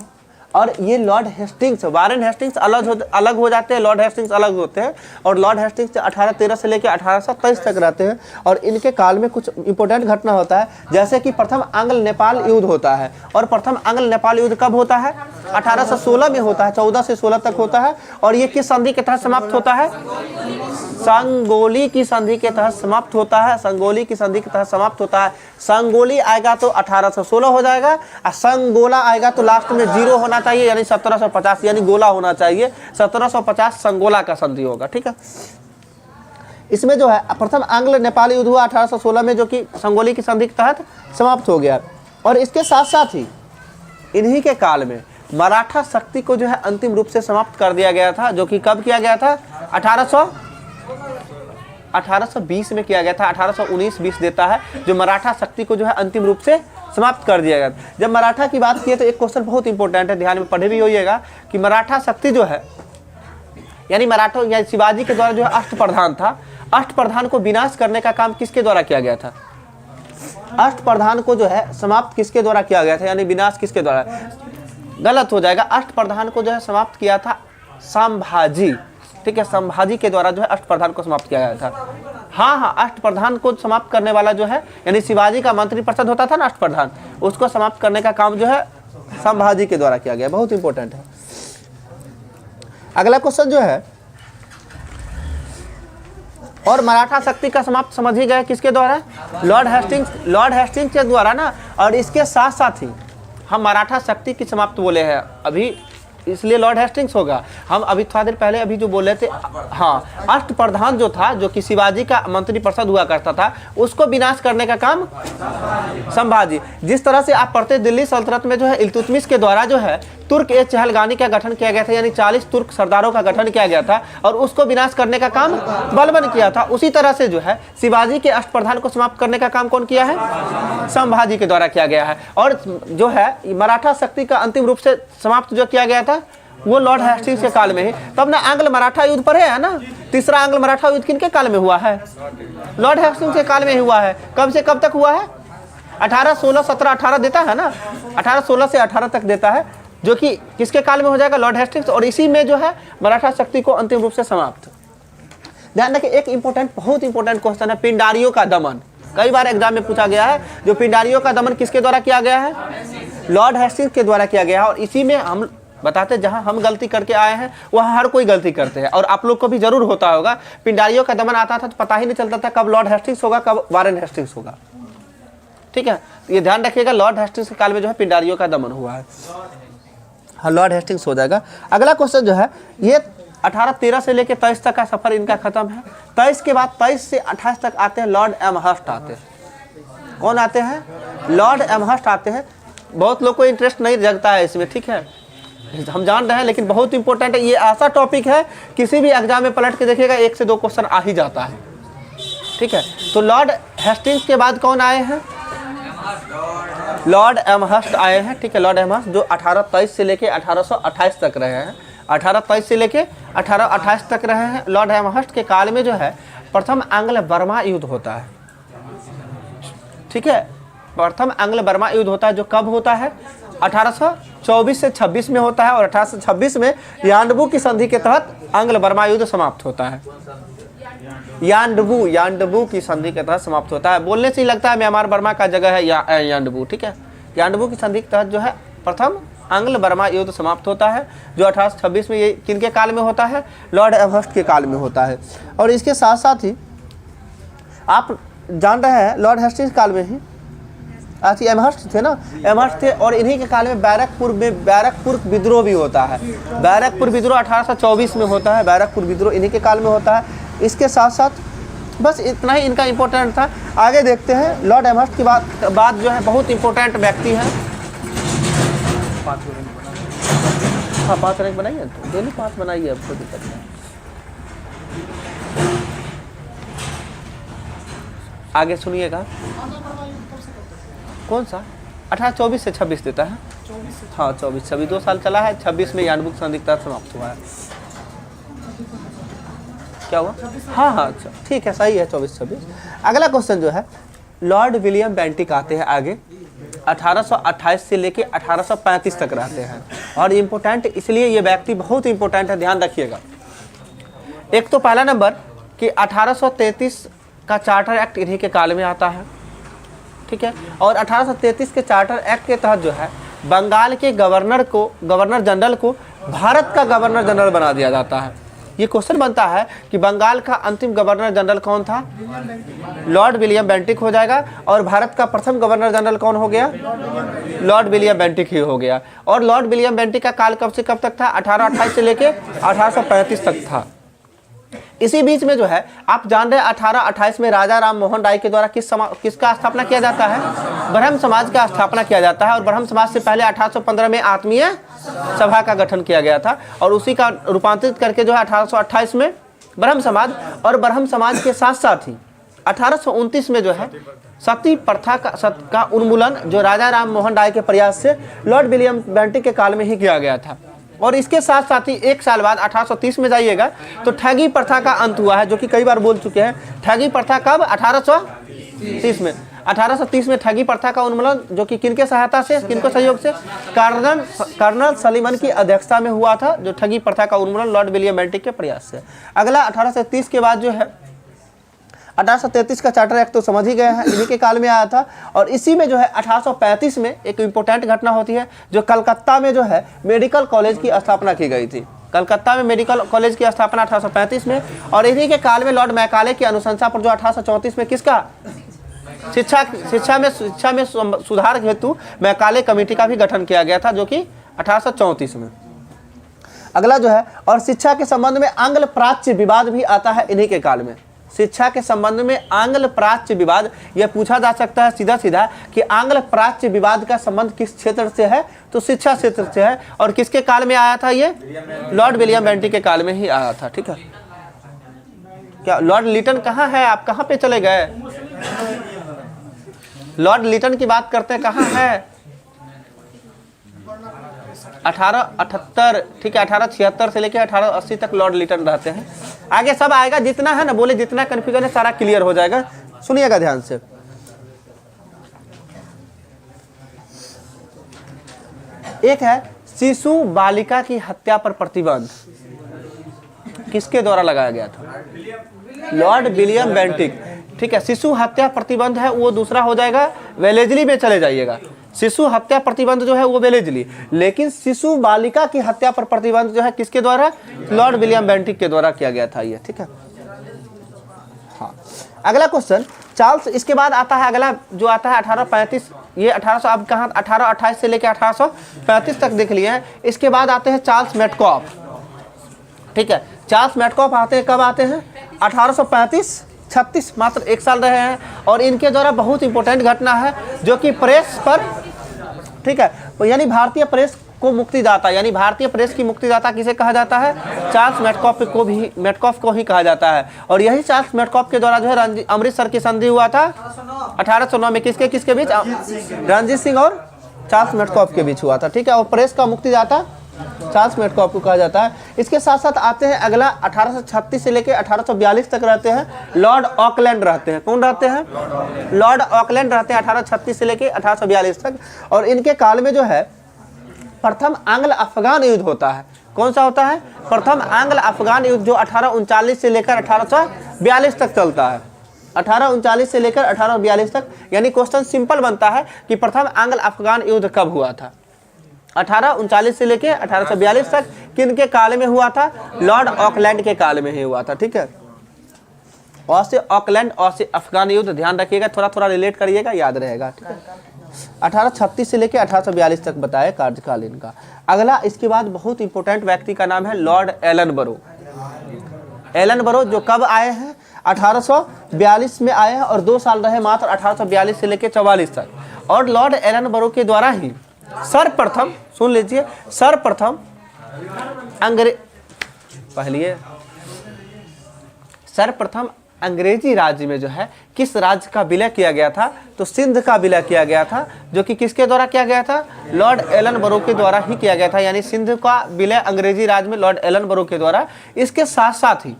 और ये लॉर्ड हेस्टिंग्स, वारेन हेस्टिंग्स अलग हो जाते हैं, लॉर्ड हेस्टिंग्स अलग होते हैं। और लॉर्ड हेस्टिंग्स 1813 से लेकर 1823 तक रहते हैं। और इनके काल में कुछ इंपॉर्टेंट घटना होता है, जैसे कि प्रथम आंग्ल नेपाल युद्ध होता है। और प्रथम आंग्ल नेपाल युद्ध कब होता है, 1816 में होता है, 14 से 16 तक होता है। और ये किस संधि के तहत समाप्त होता है, संगोली की संधि के तहत समाप्त होता है। संगोली की संधि के तहत समाप्त होता है। संगोली आएगा तो 1816 हो जाएगा, और संगोला आएगा तो लास्ट में 0 होना चाहिए, यानी 1750, यानी गोला होना चाहिए। 1750 संगोला का संधि होगा। ठीक है, इसमें जो है प्रथम आंग्ल नेपाल युद्ध हुआ 1816 में, जो कि संगोली की संधि के तहत समाप्त हो गया। और इसके साथ साथ ही इन्हीं के काल में मराठा शक्ति को जो है अंतिम रूप से समाप्त कर दिया गया था, जो कि कब किया गया था, 1820 में किया गया था। 1819-20 देता है, जो मराठा शक्ति को जो है अंतिम रूप से समाप्त कर दिया गया। जब मराठा की बात की तो एक क्वेश्चन बहुत इंपॉर्टेंट है, ध्यान में पढ़े भी होइएगा, कि मराठा शक्ति जो है, यानी मराठा या शिवाजी के द्वारा जो है अष्टप्रधान था, अष्टप्रधान को विनाश करने का काम किसके द्वारा किया गया था, अष्टप्रधान को जो है समाप्त किसके द्वारा किया गया था, यानी विनाश किसके द्वारा, गलत हो जाएगा, अष्टप्रधान को जो है समाप्त किया था संभाजी। ठीक है, संभाजी के द्वारा जो है अष्टप्रधान को समाप्त किया गया था। हाँ, अष्टप्रधान को समाप्त करने वाला जो है, यानी शिवाजी का मंत्री परिषद होता था ना अष्टप्रधान, उसको समाप्त करने का काम जो है संभाजी के द्वारा किया गया। बहुत इंपॉर्टेंट है। अगला क्वेश्चन जो है, और मराठा शक्ति का समाप्त समझ ही गए किसके द्वारा, लॉर्ड हेस्टिंग्स के द्वारा ना। और इसके साथ साथ ही हम मराठा शक्ति की समाप्त बोले हैं अभी, इसलिए लॉर्ड हेस्टिंग्स होगा। हम अभी थोड़ा देर पहले अभी जो बोले थे, हाँ, अष्टप्रधान जो था, जो कि शिवाजी का मंत्री परिषद हुआ करता था, उसको विनाश करने का काम संभाजी। जिस तरह से आप पढ़ते, दिल्ली सल्तनत में जो है इल्तुतमिश के द्वारा जो है तुर्क ए चहलगानी का गठन किया गया था, यानी 40 तुर्क सरदारों का गठन किया गया था, और उसको विनाश करने का काम बलबन किया था। उसी तरह से जो है शिवाजी के अष्टप्रधान को समाप्त करने का काम कौन किया है, संभाजी के द्वारा किया गया है। और जो है मराठा शक्ति का अंतिम रूप से समाप्त जो किया गया था, वो लॉर्ड हेस्टिंग्स के काल में ही। तब ना आंग्ल मराठा युद्ध पढ़े है ना, तीसरा आंग्ल मराठा युद्ध किनके काल में हुआ है, लॉर्ड हेस्टिंग्स के काल में ही हुआ है। कब से कब तक हुआ है, 1816, 17, 18 देता है ना, 1816 से 18 तक देता है, जो कि किसके काल में हो जाएगा, लॉर्ड हेस्टिंग्स। और इसी में जो है मराठा शक्ति को अंतिम रूप से समाप्त। ध्यान रखिए, एक इंपॉर्टेंट, बहुत इंपॉर्टेंट क्वेश्चन है, पिंडारियों का दमन। कई बार एग्जाम में पूछा गया है, जो पिंडारियों का दमन किसके द्वारा किया गया है, लॉर्ड हेस्टिंग्स के द्वारा किया गया है। और इसी में हम बताते, जहां हम गलती करके आए हैं वहां हर कोई गलती करते हैं, और आप लोग को भी जरूर होता होगा। पिंडारियों का दमन आता था तो पता ही नहीं चलता था कब लॉर्ड हेस्टिंग्स होगा, कब वारेन हेस्टिंग्स होगा। ठीक है, तो ये ध्यान रखिएगा, लॉर्ड हेस्टिंग्स के काल में जो है पिंडारियों का दमन हुआ है। हाँ, लॉर्ड हेस्टिंग्स हो जाएगा। अगला क्वेश्चन जो है, ये 1813 से लेकर 23 तक का सफर इनका खत्म है। 23 के बाद 23 से 28 तक आते हैं, लॉर्ड एमहर्स्ट आते हैं। कौन आते हैं, लॉर्ड एमहर्स्ट आते हैं। बहुत लोग को इंटरेस्ट नहीं जगता है इसमें, ठीक है, हम जान रहे हैं, लेकिन बहुत इंपॉर्टेंट है। ये ऐसा टॉपिक है, किसी भी एग्जाम में पलट के देखिएगा 1 से 2 क्वेश्चन आ ही जाता है। ठीक है, तो लॉर्ड हेस्टिंग्स के बाद कौन आए हैं, लॉर्ड एमहर्स्ट आए हैं। ठीक है, लॉर्ड एमहर्स्ट जो 1823 से लेके 1828 तक रहे हैं, 1823 से लेके 1828 तक रहे हैं। लॉर्ड एमहर्स्ट के काल में जो है प्रथम आंग्ल बर्मा युद्ध होता है। ठीक है, प्रथम आंग्ल बर्मा युद्ध होता है, जो कब होता है, 1824 से 26 में होता है। और 1826 में यान्डबू की संधि के तहत आंग्ल बर्मा युद्ध समाप्त होता है। यान्डबू की संधि के तहत समाप्त होता है। बोलने से ही लगता है म्यांमार बर्मा का जगह है यान्डबू। ठीक है, यान्डबू की संधि के तहत जो है प्रथम आंग्ल बर्मा युद्ध समाप्त होता है, जो 1826 में, ये किनके काल में होता है? लॉर्ड एमहर्स्ट के काल में होता है। और इसके साथ साथ ही आप जान रहे हैं लॉर्ड हेस्टिंग्स काल में ही एमहर्स्ट थे ना, एमहर्स्ट थे, और इन्हीं के काल में बैरकपुर विद्रोह भी होता है। बैरकपुर विद्रोह 1824 में होता है, बैरकपुर विद्रोह इन्हीं के काल में होता है। इसके साथ साथ बस इतना ही इनका इम्पोर्टेंट था। आगे देखते हैं लॉर्ड एमहर्स्ट की बात जो है बहुत इम्पोर्टेंट व्यक्ति है। 5 रैंक बनाइए, डेली 5 बनाइए, अब कोई दिक्कत नहीं। आगे सुनिएगा, कौन सा 1824 से 26 देता है? हाँ 24 2 साल चला है। 26 में यानबुक संदिग्धता समाप्त हुआ है। क्या हुआ? हाँ अच्छा ठीक है, सही है 24-26। अगला क्वेश्चन जो है, लॉर्ड विलियम बेंटिक आते हैं आगे, 1828 से लेके 1835 तक रहते हैं। और इम्पोर्टेंट इसलिए ये व्यक्ति बहुत इंपॉर्टेंट है, ध्यान रखिएगा। एक तो पहला नंबर कि 1833 का चार्टर एक्ट इन्हीं के काल में आता है, ठीक है। और 1833 के चार्टर एक्ट के तहत जो है बंगाल के गवर्नर जनरल को भारत का गवर्नर जनरल बना दिया जाता है। ये क्वेश्चन बनता है कि बंगाल का अंतिम गवर्नर जनरल कौन था? लॉर्ड विलियम बेंटिक हो जाएगा। और भारत का प्रथम गवर्नर जनरल कौन हो गया? लॉर्ड विलियम बेंटिक ही हो गया। और लॉर्ड विलियम बेंटिक का काल कब से कब तक था? 1828 से लेके 1835 तक था। इसी बीच में जो है आप जान रहे हैं 1828 में राजा राम मोहन राय के द्वारा किसका स्थापना किया जाता है? ब्रह्म समाज का स्थापना किया जाता है। और ब्रह्म समाज से पहले 1815 में आत्मीय सभा का गठन किया गया था, और उसी का रूपांतरित करके जो है 1828 में ब्रह्म समाज, और ब्रह्म समाज के साथ साथ ही 1829 में जो है सती प्रथा का उन्मूलन जो राजा राम मोहन राय के प्रयास से लॉर्ड विलियम बेंटिक के काल में ही किया गया था। और इसके साथ साथ ही एक साल बाद 1830 में जाइएगा तो ठगी प्रथा का अंत हुआ है, जो कि कई बार बोल चुके हैं। ठगी प्रथा कब? 1830 में। 1830 में ठगी प्रथा का उन्मूलन जो कि किनके सहायता से, किनको सहयोग से? कर्नल सलीमन की अध्यक्षता में हुआ था, जो ठगी प्रथा का उन्मूलन लॉर्ड विलियम बेंटिक के प्रयास से। अगला 1830 के बाद जो है 1833 का चार्टर एक्ट तो समझ ही गए हैं, इन्हीं के काल में आया था। और इसी में जो है 1835 में एक इम्पोर्टेंट घटना होती है, जो कलकत्ता में जो है मेडिकल कॉलेज की स्थापना की गई थी। कलकत्ता में मेडिकल कॉलेज की स्थापना 1835 में। और इन्हीं के काल में लॉर्ड मैकाले की अनुशंसा पर जो 1834 में किसका? शिक्षा में सुधार हेतु मैकाले कमेटी का भी गठन किया गया था, जो कि 1834 में। अगला जो है, और शिक्षा के संबंध में आंग्ल प्राच्य विवाद भी आता है इन्हीं के काल में। शिक्षा के संबंध में आंग्ल प्राच्य विवाद, यह पूछा जा सकता है सीधा सीधा कि आंग्ल प्राच्य विवाद का संबंध किस क्षेत्र से है? तो शिक्षा क्षेत्र से है। और किसके काल में आया था ये? लॉर्ड विलियम बेंटिक के काल में ही आया था, ठीक है। क्या लॉर्ड लिटन कहाँ है? आप कहाँ पे चले गए? लॉर्ड लिटन की बात करते हैं, कहाँ है? 1878, ठीक है, 1876 से लेकर 1880 तक लॉर्ड लिटन रहते हैं। आगे सब आएगा, जितना है ना बोले, जितना कंफ्यूजन है सारा क्लियर हो जाएगा। सुनिएगा ध्यान से। एक है शिशु बालिका की हत्या पर प्रतिबंध, किसके द्वारा लगाया गया था? लॉर्ड विलियम बेंटिक, ठीक है। शिशु हत्या प्रतिबंध है वो दूसरा हो जाएगा, वेलेजली में चले जाइएगा। शिशु हत्या प्रतिबंध जो है वो वेलेजली, लेकिन शिशु बालिका की हत्या पर प्रतिबंध जो है किसके द्वारा? लॉर्ड विलियम बेंटिक के द्वारा किया गया था ये, ठीक है। हाँ, अगला क्वेश्चन चार्ल्स, इसके बाद आता है अगला जो आता है 1835, ये 1800 अब कहाँ 1828 से लेकर 1835 तक देख लिए हैं। इसके बाद आते हैं चार्ल्स मेटकॉफ, ठीक है। चार्ल्स मेटकॉफ आते हैं, कब आते हैं? 1835-36, मात्र 1 साल रहे हैं। और इनके द्वारा बहुत इंपॉर्टेंट घटना है जो कि प्रेस पर, ठीक है, यानी भारतीय प्रेस को मुक्तिदाता, यानी भारतीय प्रेस की मुक्तिदाता किसे कहा जाता है? चार्ल्स मेटकॉफ को ही कहा जाता है। और यही चार्ल्स मेटकॉफ के द्वारा जो है अमृतसर की संधि हुआ था 1809 में, किसके बीच? रणजीत सिंह और चार्ल्स मेटकॉफ के बीच हुआ था, ठीक है। और प्रेस का मुक्तिदाता चार्ल्स मेटकॉफ को कहा जाता है। इसके साथ साथ आते हैं अगला 1836 से लेकर 1842 तक रहते हैं लॉर्ड ऑकलैंड रहते हैं। कौन रहते हैं? लॉर्ड ऑकलैंड रहते हैं 1836 से लेकर 1842 तक। और इनके काल में जो है प्रथम आंग्ल अफगान युद्ध होता है। कौन सा होता है? प्रथम आंग्ल अफगान युद्ध, जो 1839 से लेकर 1842 तक चलता है। 1839 से लेकर 1842 तक। यानी क्वेश्चन सिंपल बनता है कि प्रथम आंग्ल अफगान युद्ध कब हुआ था? 1839 से लेके 1842 तक किनके काल में हुआ था? लॉर्ड ऑकलैंड के काल में ही हुआ था, ठीक है। और से ऑकलैंड और से अफगान युद्ध, ध्यान रखिएगा, थोड़ा थोड़ा रिलेट करिएगा, याद रहेगा, ठीक है। 1836 से लेके 1842 तक बताया कार्यकाल इनका। अगला इसके बाद बहुत इंपॉर्टेंट व्यक्ति का नाम है लॉर्ड एलन बरो। एलन बरो जो कब आए हैं? 1842 में आए हैं और 2 साल रहे मात्र 1842 से लेके 44 तक। और लॉर्ड एलन बरो के द्वारा ही सर्वप्रथम, सुन लीजिए, सर्वप्रथम सर्वप्रथम अंग्रेजी राज्य में जो है किस राज्य का विलय किया गया था? तो सिंध का विलय किया गया था, जो कि किसके द्वारा किया गया था? लॉर्ड एलन बरो के द्वारा ही किया गया था। यानी सिंध का विलय अंग्रेजी राज्य में लॉर्ड एलन बरो के द्वारा। इसके साथ साथ ही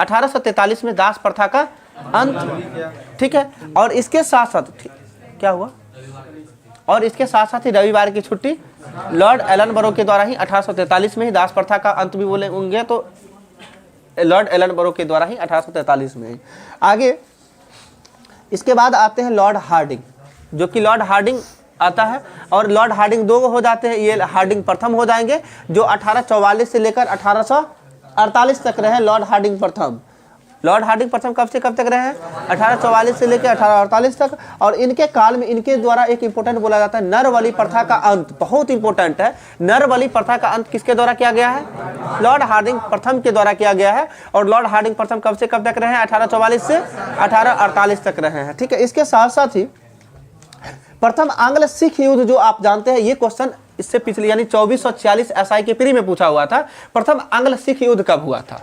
1843 में दास प्रथा का अंत, ठीक है। और इसके साथ साथ क्या हुआ? और इसके साथ साथ ही रविवार की छुट्टी लॉर्ड एलन बरो के द्वारा ही 1843 में ही दास प्रथा का अंत भी बोले होंगे, तो लॉर्ड एलन बरो के द्वारा ही 1843 में ही। आगे इसके बाद आते हैं लॉर्ड हार्डिंग, जो कि लॉर्ड हार्डिंग आता है। और लॉर्ड हार्डिंग 2 हो जाते हैं, ये हार्डिंग प्रथम हो जाएंगे, जो 1844 से लेकर 1848 तक रहे लॉर्ड हार्डिंग प्रथम। लॉर्ड हार्डिंग प्रथम कब से कब तक रहे हैं? 1844 से लेकर 1848 तक। और इनके काल में इनके द्वारा एक इंपॉर्टेंट बोला जाता है नरबली प्रथा का अंत, बहुत इंपॉर्टेंट है। नरबली प्रथा का अंत किसके द्वारा किया गया है? लॉर्ड हार्डिंग प्रथम के द्वारा किया गया है। और लॉर्ड हार्डिंग प्रथम कब से कब तक रहे हैं? 1844 से 1848 तक रहे हैं, ठीक है। इसके साथ साथ ही प्रथम आंग्ल सिख युद्ध, जो आप जानते हैं, ये क्वेश्चन इससे पिछले यानी 2446 एसआई के प्री में पूछा हुआ था। प्रथम आंग्ल सिख युद्ध कब हुआ था?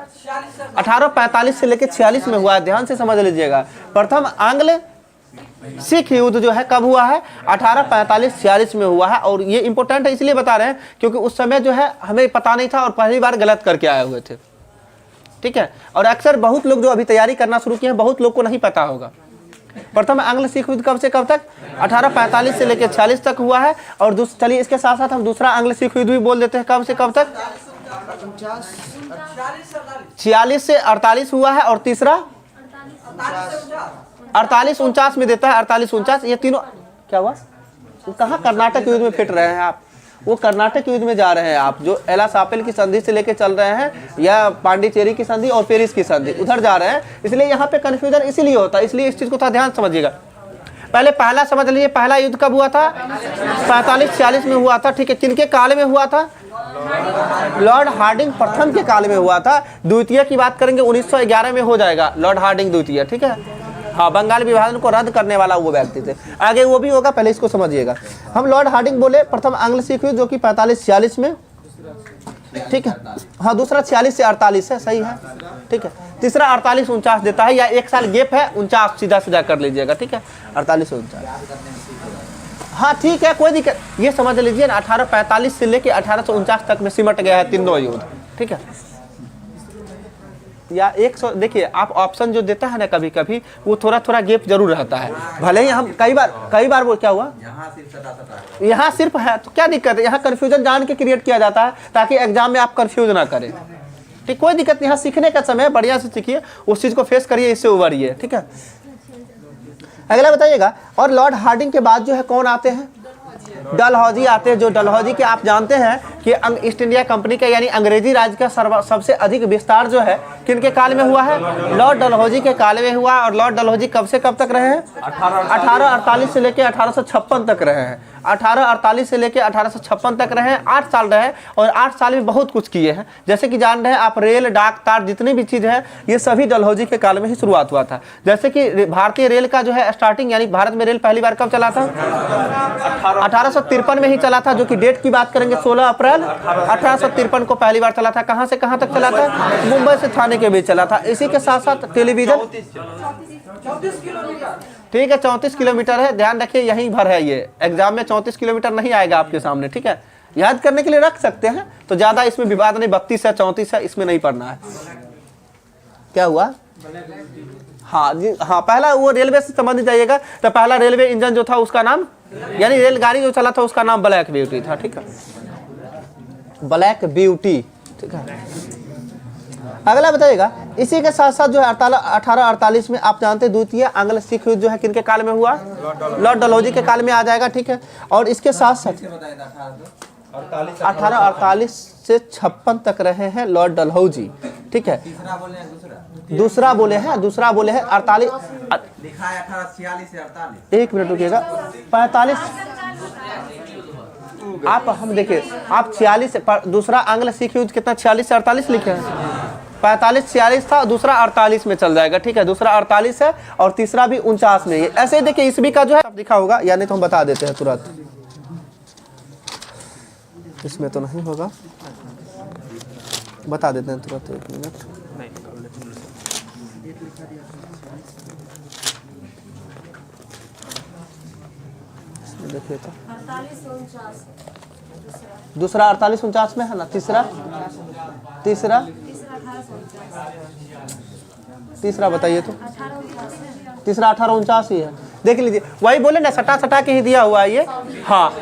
1845 से लेकर 46 में हुआ है, ध्यान से समझ लीजिएगा। प्रथम आंग्ल सिख युद्ध जो है कब हुआ है? 1845-46 में हुआ है। और ये इंपॉर्टेंट है, इसलिए बता रहे हैं क्योंकि उस समय जो है हमें पता नहीं था और पहली बार गलत करके आए हुए थे, ठीक है। और अक्सर बहुत लोग जो अभी तैयारी करना शुरू किए हैं, बहुत लोग को नहीं पता होगा। प्रथम आंग्ल सिख युद्ध कब से कब तक? 1845 से लेकर 46 तक हुआ है। और चलिए इसके साथ साथ हम दूसरा आंग्ल सिख युद्ध भी बोल देते हैं, कब से कब तक? 46 से 48 हुआ है। और तीसरा 48-49 में देता है, 48-49। ये तीनों क्या हुआ? कहाँ कर्नाटक युद्ध में फिट रहे हैं आप? वो कर्नाटक युद्ध में जा रहे हैं आप, जो एला सापेल की संधि से लेके चल रहे हैं, या पांडिचेरी की संधि और पेरिस की संधि, उधर जा रहे हैं। इसलिए यहाँ पे कंफ्यूजन इसीलिए होता है, इसलिए इस चीज को थोड़ा ध्यान समझिएगा। पहले पहला समझ लीजिए, पहला युद्ध कब हुआ था? 45-46 में हुआ था, ठीक है। किनके काल में हुआ था? लॉर्ड हार्डिंग प्रथम के काल में हुआ था। द्वितीय की बात करेंगे 1911 में हो जाएगा लॉर्ड हार्डिंग द्वितीय, ठीक है। हाँ, बंगाल विभाजन को रद्द करने वाला वो व्यक्ति थे, आगे वो भी होगा, पहले इसको समझिएगा। हम लॉर्ड हार्डिंग बोले प्रथम आंग्ल सिख युद्ध, जो कि 45-46 में, ठीक है। हाँ, दूसरा 46 से 48 है, सही है, ठीक है। तीसरा 48-49 देता है, या एक साल गेप है, 49 सीधा सीधा कर लीजिएगा, ठीक है। 48-49, हाँ ठीक है, कोई दिक्कत। ये समझ लीजिए ना, 1845 से लेके 1849 तक में सिमट गया है तीनों युद्ध, ठीक है। या 100 देखिए, आप ऑप्शन जो देता है ना कभी कभी, वो थोड़ा थोड़ा गेप जरूर रहता है। भले ही हम कई बार वो क्या हुआ, यहाँ सिर्फ है तो क्या दिक्कत है? यहाँ कंफ्यूजन जान के क्रिएट किया जाता है ताकि एग्जाम में आप कंफ्यूज ना करें, ठीक। कोई दिक्कत नहीं, यहाँ सीखने का समय है, बढ़िया से सीखिए, उस चीज को फेस करिए, इससे उभरिए, ठीक है। अगला बताइएगा। और लॉर्ड हार्डिंग के बाद जो है कौन आते हैं? डलहौजी आते हैं। जो डलहौजी के आप जानते हैं कि ईस्ट इंडिया कंपनी का यानी अंग्रेजी राज का सबसे अधिक विस्तार जो है किनके काल में हुआ है? लॉर्ड डलहौजी के काल में हुआ। और लॉर्ड डलहौजी कब से कब तक रहे हैं? 1848 से लेकर 1856 तक रहे हैं। 1848 से लेकर 1856 तक रहे हैं, 8 साल रहे। और 8 साल में बहुत कुछ किए हैं, जैसे कि जान रहे हैं आप, रेल, डाक, तार, जितनी भी चीज़ है, ये सभी डलहौजी के काल में ही शुरुआत हुआ था। जैसे कि भारतीय रेल का जो है स्टार्टिंग, यानी भारत में रेल पहली बार कब चला था? 1853 में ही चला था, जो कि डेट की बात करेंगे 16 अप्रैल 1853 को पहली बार चला था। कहाँ से कहाँ तक चला था? मुंबई से थाने के बीच चला था। इसी के साथ साथ टेलीविजन, ठीक है, 34 किलोमीटर है, ध्यान रखिए, यहीं भर है। ये एग्जाम में 34 किलोमीटर नहीं आएगा आपके सामने, ठीक है। याद करने के लिए रख सकते हैं, तो ज्यादा इसमें विवाद नहीं, 32 है 34 है, इसमें नहीं पढ़ना है। क्या हुआ? हाँ जी, हाँ, पहला वो रेलवे से संबंधित जाइएगा, तो पहला रेलवे इंजन जो था उसका नाम, यानी रेलगाड़ी जो चला था उसका नाम ब्लैक ब्यूटी था, ठीक है, ब्लैक ब्यूटी, ठीक है। अगला बताइएगा। इसी के साथ साथ जो है 1848 में आप जानते हैं द्वितीय आंग्ल सिख युद्ध जो है किनके काल में हुआ? लॉर्ड डलहौजी के काल में आ जाएगा, ठीक है। और इसके साथ साथ 1848 से 56 तक रहे हैं लॉर्ड डलहौजी, ठीक है। दूसरा बोले हैं 48, लिखा है 1846 से 48। एक मिनट रुकिएगा, 45 आप हम देखिए आप 46 दूसरा आंग्ल सिख यूज कितना 46 से 48 लिखे हैं, 45 46 था, दूसरा 48 में चल जाएगा, ठीक है। दूसरा 48 है और तीसरा भी 49 में है। ऐसे देखिए ईस्वी का जो है दिखा होगा, या नहीं तो हम बता देते हैं तुरंत, इसमें तो नहीं होगा, बता देते हैं तुरंत, 1 मिनट। देखिए तो दूसरा 48 49 में है ना, तीसरा बताइए तो, तीसरा 1849 ही है, देख लीजिए, वही बोले ना सटा सटा के ही दिया हुआ है ये। हाँ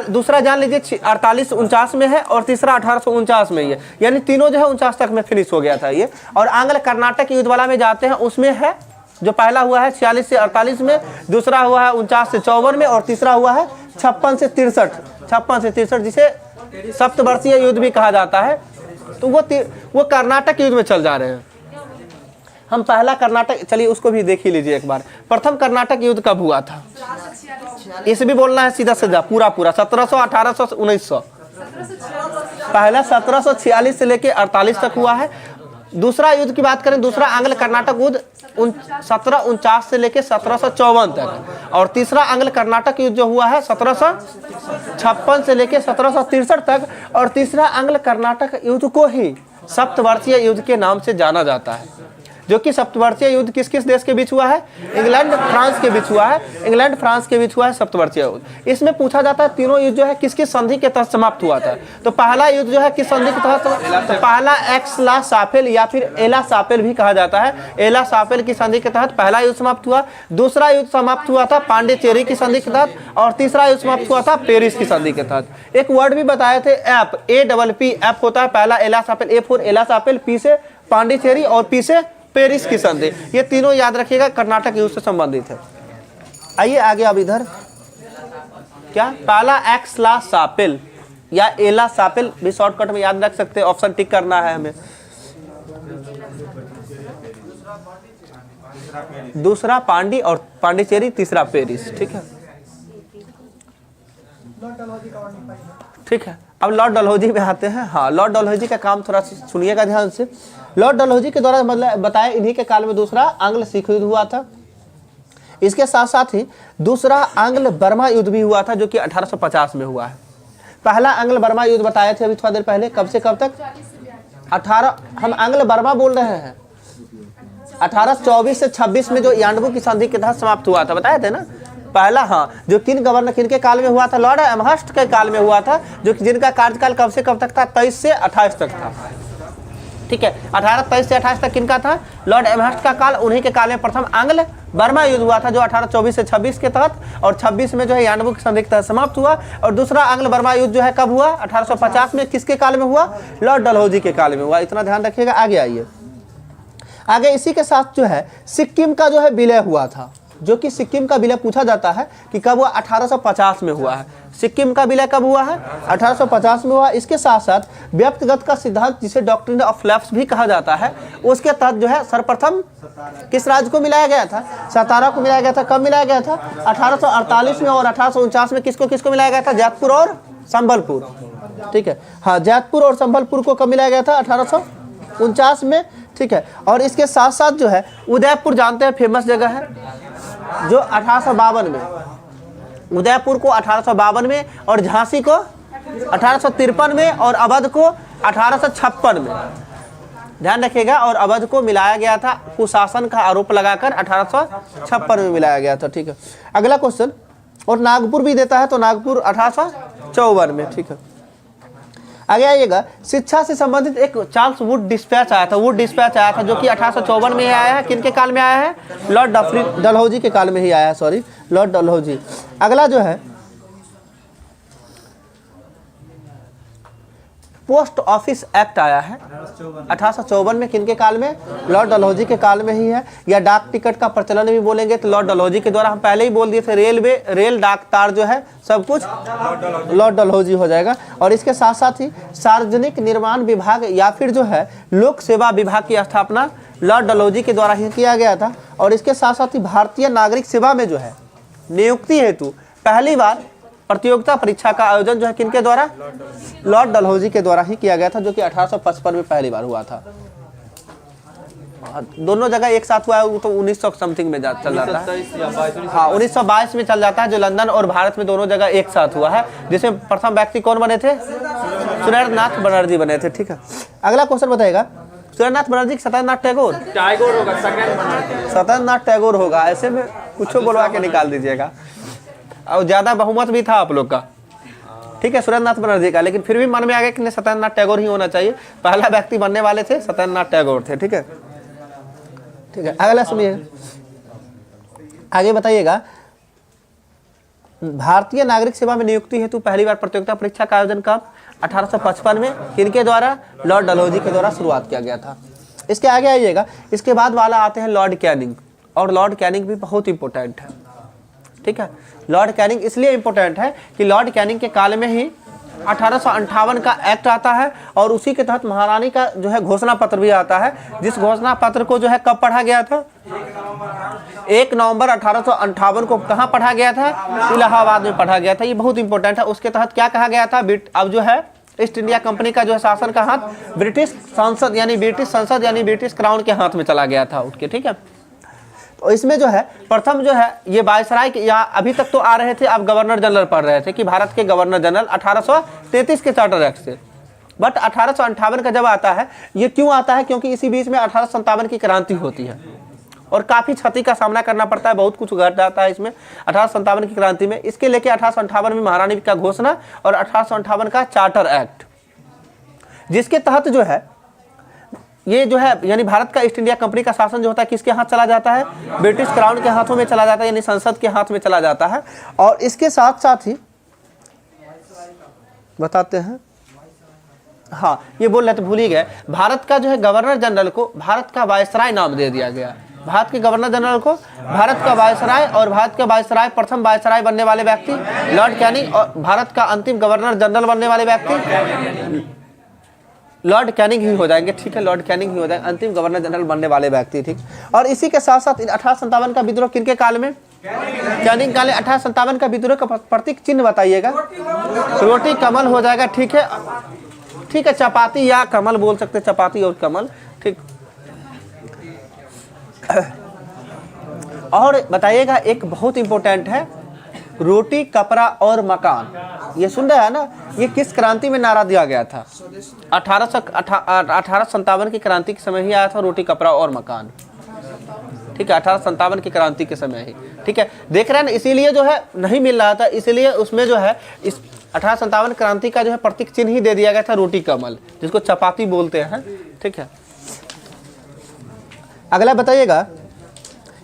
दूसरा जान लीजिए 48 49 में है और तीसरा 1849 में ही है, यानी तीनों जो है 49 तक में फिनिश हो गया था ये। और आंग्ल कर्नाटक युद्ध वाला में जाते हैं, उसमें है जो पहला हुआ है 46 से 48 में, दूसरा हुआ है 49 से 54 में, और तीसरा हुआ है 56 से 63, जिसे सप्तवर्षीय युद्ध भी कहा जाता है। तो वो कर्नाटक युद्ध में चल जा रहे हैं। हम पहला कर्नाटक, चलिए उसको भी देख ही लीजिए एक बार। प्रथम कर्नाटक युद्ध कब हुआ था, इसे भी बोलना है सीधा सीधा पूरा 1700 1800 1900। पहला 1746 से लेके 48 तक हुआ है। दूसरा युद्ध की बात करें, दूसरा आंग्ल कर्नाटक युद्ध 1749 से लेके 1754 तक, और तीसरा आंग्ल कर्नाटक युद्ध जो हुआ है 1756 से लेके 1763 तक। और तीसरा आंग्ल कर्नाटक युद्ध को ही सप्तवर्षीय युद्ध के नाम से जाना जाता है, जो कि सप्तवर्षीय युद्ध किस किस देश के बीच हुआ है, इंग्लैंड फ्रांस के बीच हुआ है, इंग्लैंड फ्रांस के बीच हुआ है सप्तवर्षीय युद्ध। इसमें पूछा जाता है तीनों युद्ध जो है किस किस संधि के तहत समाप्त हुआ था। तो पहला युद्ध जो है किस संधि के तहत, तो पहला एक्सला साफेल या फिर एला साफेल भी कहा जाता है, एला साफेल की संधि के तहत पहला युद्ध समाप्त हुआ। दूसरा युद्ध समाप्त हुआ था पांडिचेरी की संधि के तहत, और तीसरा युद्ध समाप्त हुआ था पेरिस की संधि के तहत। एक वर्ड भी बताए थे एप, APP होता है, पहला एला साफेल, A फॉर एला साफेल, P से पांडिचेरी और P से पेरिस की संधि। ये तीनों याद रखिएगा, कर्नाटक युद्ध से संबंधित है। आइए आगे, अब इधर क्या, पहला एक्सला सापेल या एला सापेल भी शॉर्टकट में याद रख सकते हैं, ऑप्शन टिक करना है हमें। दूसरा पांडी और पांडिचेरी, तीसरा पेरिस, ठीक है। ठीक है, अब लॉर्ड डलहौजी में आते हैं। हाँ, लॉर्ड डलहौजी का काम थोड़ा सुनिएगा ध्यान से। लॉर्ड डलहौजी के द्वारा मतलब बताया, इन्हीं के काल में दूसरा आंग्ल सिख युद्ध हुआ था। इसके साथ साथ ही दूसरा आंग्ल बर्मा युद्ध भी हुआ था, जो कि 1850 में हुआ है। पहला आंग्ल बर्मा युद्ध बताए थे अभी थोड़ा देर पहले, कब से कब तक, 18, हम आंग्ल बर्मा बोल रहे हैं, 1824 से 26 में जो यान्डबू की संधि के तहत समाप्त हुआ था, बताए थे ना पहला। हाँ, जो किन गवर्नर किन के काल में हुआ था, लॉर्ड एमहर्स्ट के काल में हुआ था, जो जिनका कार्यकाल कब से कब तक था, 23 से 28 तक था, ठीक है। 1823 से 28 तक किनका था, लॉर्ड एमहर्स्ट का काल। उन्हीं के काल में प्रथम आंग्ल बर्मा युद्ध हुआ था, जो 1824 से 26 के तहत, और 26 में जो है यान्डबू की संधि के तहत समाप्त हुआ। और दूसरा आंग्ल बर्मा युद्ध जो है कब हुआ, 1850 में, किसके काल में हुआ, लॉर्ड डलहौजी के काल में हुआ। इतना ध्यान रखिएगा। आगे आइए, आगे इसी के साथ जो है सिक्किम का जो है विलय हुआ था, जो कि सिक्किम का विलय पूछा जाता है कि कब हुआ, 1850 में हुआ है। सिक्किम का विलय कब हुआ है, 1850 में हुआ। इसके साथ साथ व्यक्तिगत का सिद्धांत, जिसे डॉक्ट्रिन ऑफ लैप्स भी कहा जाता है, उसके तहत जो है सर्वप्रथम किस राज्य को मिलाया गया था, सतारा को मिलाया गया था। कब मिलाया गया था, 1848 में। और 1849 में किसको किसको मिलाया गया था, जैतपुर और संबलपुर, ठीक है। हाँ, जैतपुर और संबलपुर को कब मिलाया गया था, 1849 में, ठीक है। और इसके साथ साथ जो है उदयपुर, जानते हैं फेमस जगह है, जो 1852 में, उदयपुर को 1852 में, और झांसी को 1853 में, और अवध को 1856 में, ध्यान रखिएगा। और अवध को मिलाया गया था कुशासन का आरोप लगाकर, 1856 में मिलाया गया था, ठीक है। अगला क्वेश्चन, और नागपुर भी देता है, तो नागपुर 1854 में, ठीक है। आगे आइएगा, शिक्षा से संबंधित एक चार्ल्स वुड डिस्पैच आया था, वुड डिस्पैच आया था, जो कि 1854 में ही आया है। किनके काल में आया है, लॉर्ड डलहौजी के काल में ही आया है, सॉरी, लॉर्ड डलहौजी। अगला जो है पोस्ट ऑफिस एक्ट आया है 1854 में, किनके काल में? लॉर्ड डलहौजी के काल में ही है। या डाक टिकट का प्रचलन भी बोलेंगे तो लॉर्ड डलहौजी के द्वारा, हम पहले ही बोल दिए थे, रेल डाक तार जो है सब कुछ लॉर्ड डलहौजी हो जाएगा। और इसके साथ साथ ही सार्वजनिक निर्माण विभाग या फिर जो है लोक सेवा विभाग की स्थापना लॉर्ड डलहौजी के द्वारा ही किया गया था। और इसके साथ साथ ही भारतीय नागरिक सेवा में जो है नियुक्ति हेतु पहली बार प्रतियोगिता परीक्षा का आयोजन जो है किनके द्वारा? लॉर्ड डलहौजी के द्वारा ही किया गया था, जो कि 1855 में पहली बार हुआ था। दोनों जगह एक साथ हुआ है तो 1900 समथिंग में चल जाता है। हाँ, 1922 में चल जाता है, जो लंदन और भारत में दोनों जगह एक साथ हुआ है, जिसमें प्रथम व्यक्ति कौन बने थे? सुरेंद्रनाथ बनर्जी बने थे। ठीक है, अगला क्वेश्चन बताएगा, सुरेंद्रनाथ बनर्जी सत्येंद्रनाथ टैगोर? टैगोर होगा, सेकंड सत्येंद्रनाथ टैगोर होगा। ऐसे में कुछ बोलवा के निकाल दीजिएगा, और ज्यादा बहुमत भी था आप लोग का। ठीक है, सुरेंद्रनाथ बनर्जी का, लेकिन फिर भी मन में आ गया कि सत्येंद्रनाथ टैगोर ही होना चाहिए। पहला व्यक्ति बनने वाले थे सत्येंद्रनाथ टैगोर थे। ठीक है, ठीक है, अगला सुनिए, आगे बताइएगा, भारतीय नागरिक सेवा में नियुक्ति हेतु पहली बार प्रतियोगिता परीक्षा का आयोजन कब? 1855 में, किनके द्वारा? लॉर्ड डलहौजी के द्वारा शुरुआत किया गया था। इसके आगे आइएगा, इसके बाद वाला आते हैं लॉर्ड कैनिंग, और लॉर्ड कैनिंग भी बहुत इंपॉर्टेंट है। ठीक है, लॉर्ड कैनिंग इसलिए इंपॉर्टेंट है कि लॉर्ड कैनिंग के काल में ही 1858 का एक्ट आता है, और उसी के तहत महारानी का जो है घोषणा पत्र भी आता है, जिस घोषणा पत्र को जो है कब पढ़ा गया था? 1 नवंबर 1858 को कहाँ पढ़ा गया था? इलाहाबाद में पढ़ा गया था। ये बहुत इंपॉर्टेंट है। उसके तहत क्या कहा गया था? अब जो है ईस्ट इंडिया कंपनी का जो है शासन का हाथ ब्रिटिश संसद यानी ब्रिटिश क्राउन के हाथ में चला गया था उसके। ठीक है, तो इसमें जो है प्रथम जो है ये वायसराय के, यहाँ अभी तक तो आ रहे थे, अब गवर्नर जनरल पढ़ रहे थे कि भारत के गवर्नर जनरल 1833 के चार्टर एक्ट से। बट 1858 का जब आता है, ये क्यों आता है? क्योंकि इसी बीच में 1857 की क्रांति होती है और काफ़ी क्षति का सामना करना पड़ता है, बहुत कुछ घट जाता है इसमें 1857 की क्रांति में। इसके लेके 1858 में महारानी का घोषणा और 1858 का चार्टर एक्ट, जिसके तहत जो है ये जो है यानी भारत का ईस्ट इंडिया कंपनी का शासन जो होता है किसके हाथ चला जाता है? ब्रिटिश क्राउन के हाथों में चला जाता है, यानी संसद के हाथ में चला जाता है। और इसके साथ साथ ही बताते हैं, हाँ ये बोल रहे थे भूल ही गए, भारत का जो है गवर्नर जनरल को भारत का वायसराय नाम दे दिया गया। भारत के गवर्नर जनरल को भारत का वायसराय, और भारत का वायसराय प्रथम वायसराय बनने वाले व्यक्ति लॉर्ड कैनिंग, और भारत का अंतिम गवर्नर जनरल बनने वाले व्यक्ति लॉर्ड कैनिंग ही हो जाएंगे। ठीक है, लॉर्ड कैनिंग ही हो जाएंगे अंतिम गवर्नर जनरल बनने वाले व्यक्ति। ठीक, और इसी के साथ साथ 1857 का विद्रोह किनके काल में? कैनिंग काल में। 1857 का विद्रोह का प्रतीक चिन्ह बताइएगा। रोटी कमल हो जाएगा। ठीक है, ठीक है, चपाती या कमल बोल सकते, चपाती और कमल। ठीक, और बताइएगा एक बहुत इंपॉर्टेंट है, रोटी कपड़ा और मकान। ये सुन रहे हैं ना, ये किस क्रांति में नारा दिया गया था? 1857 की क्रांति के समय ही आया था रोटी कपड़ा और मकान। ठीक है, 1857 की क्रांति के समय ही। ठीक है, देख रहे हैं ना, इसीलिए जो है नहीं मिल रहा था, इसीलिए उसमें जो है इस 1857 क्रांति का जो है प्रतीक चिन्ह ही दे दिया गया था रोटी कमल, जिसको चपाती बोलते हैं। ठीक है, अगला बताइएगा,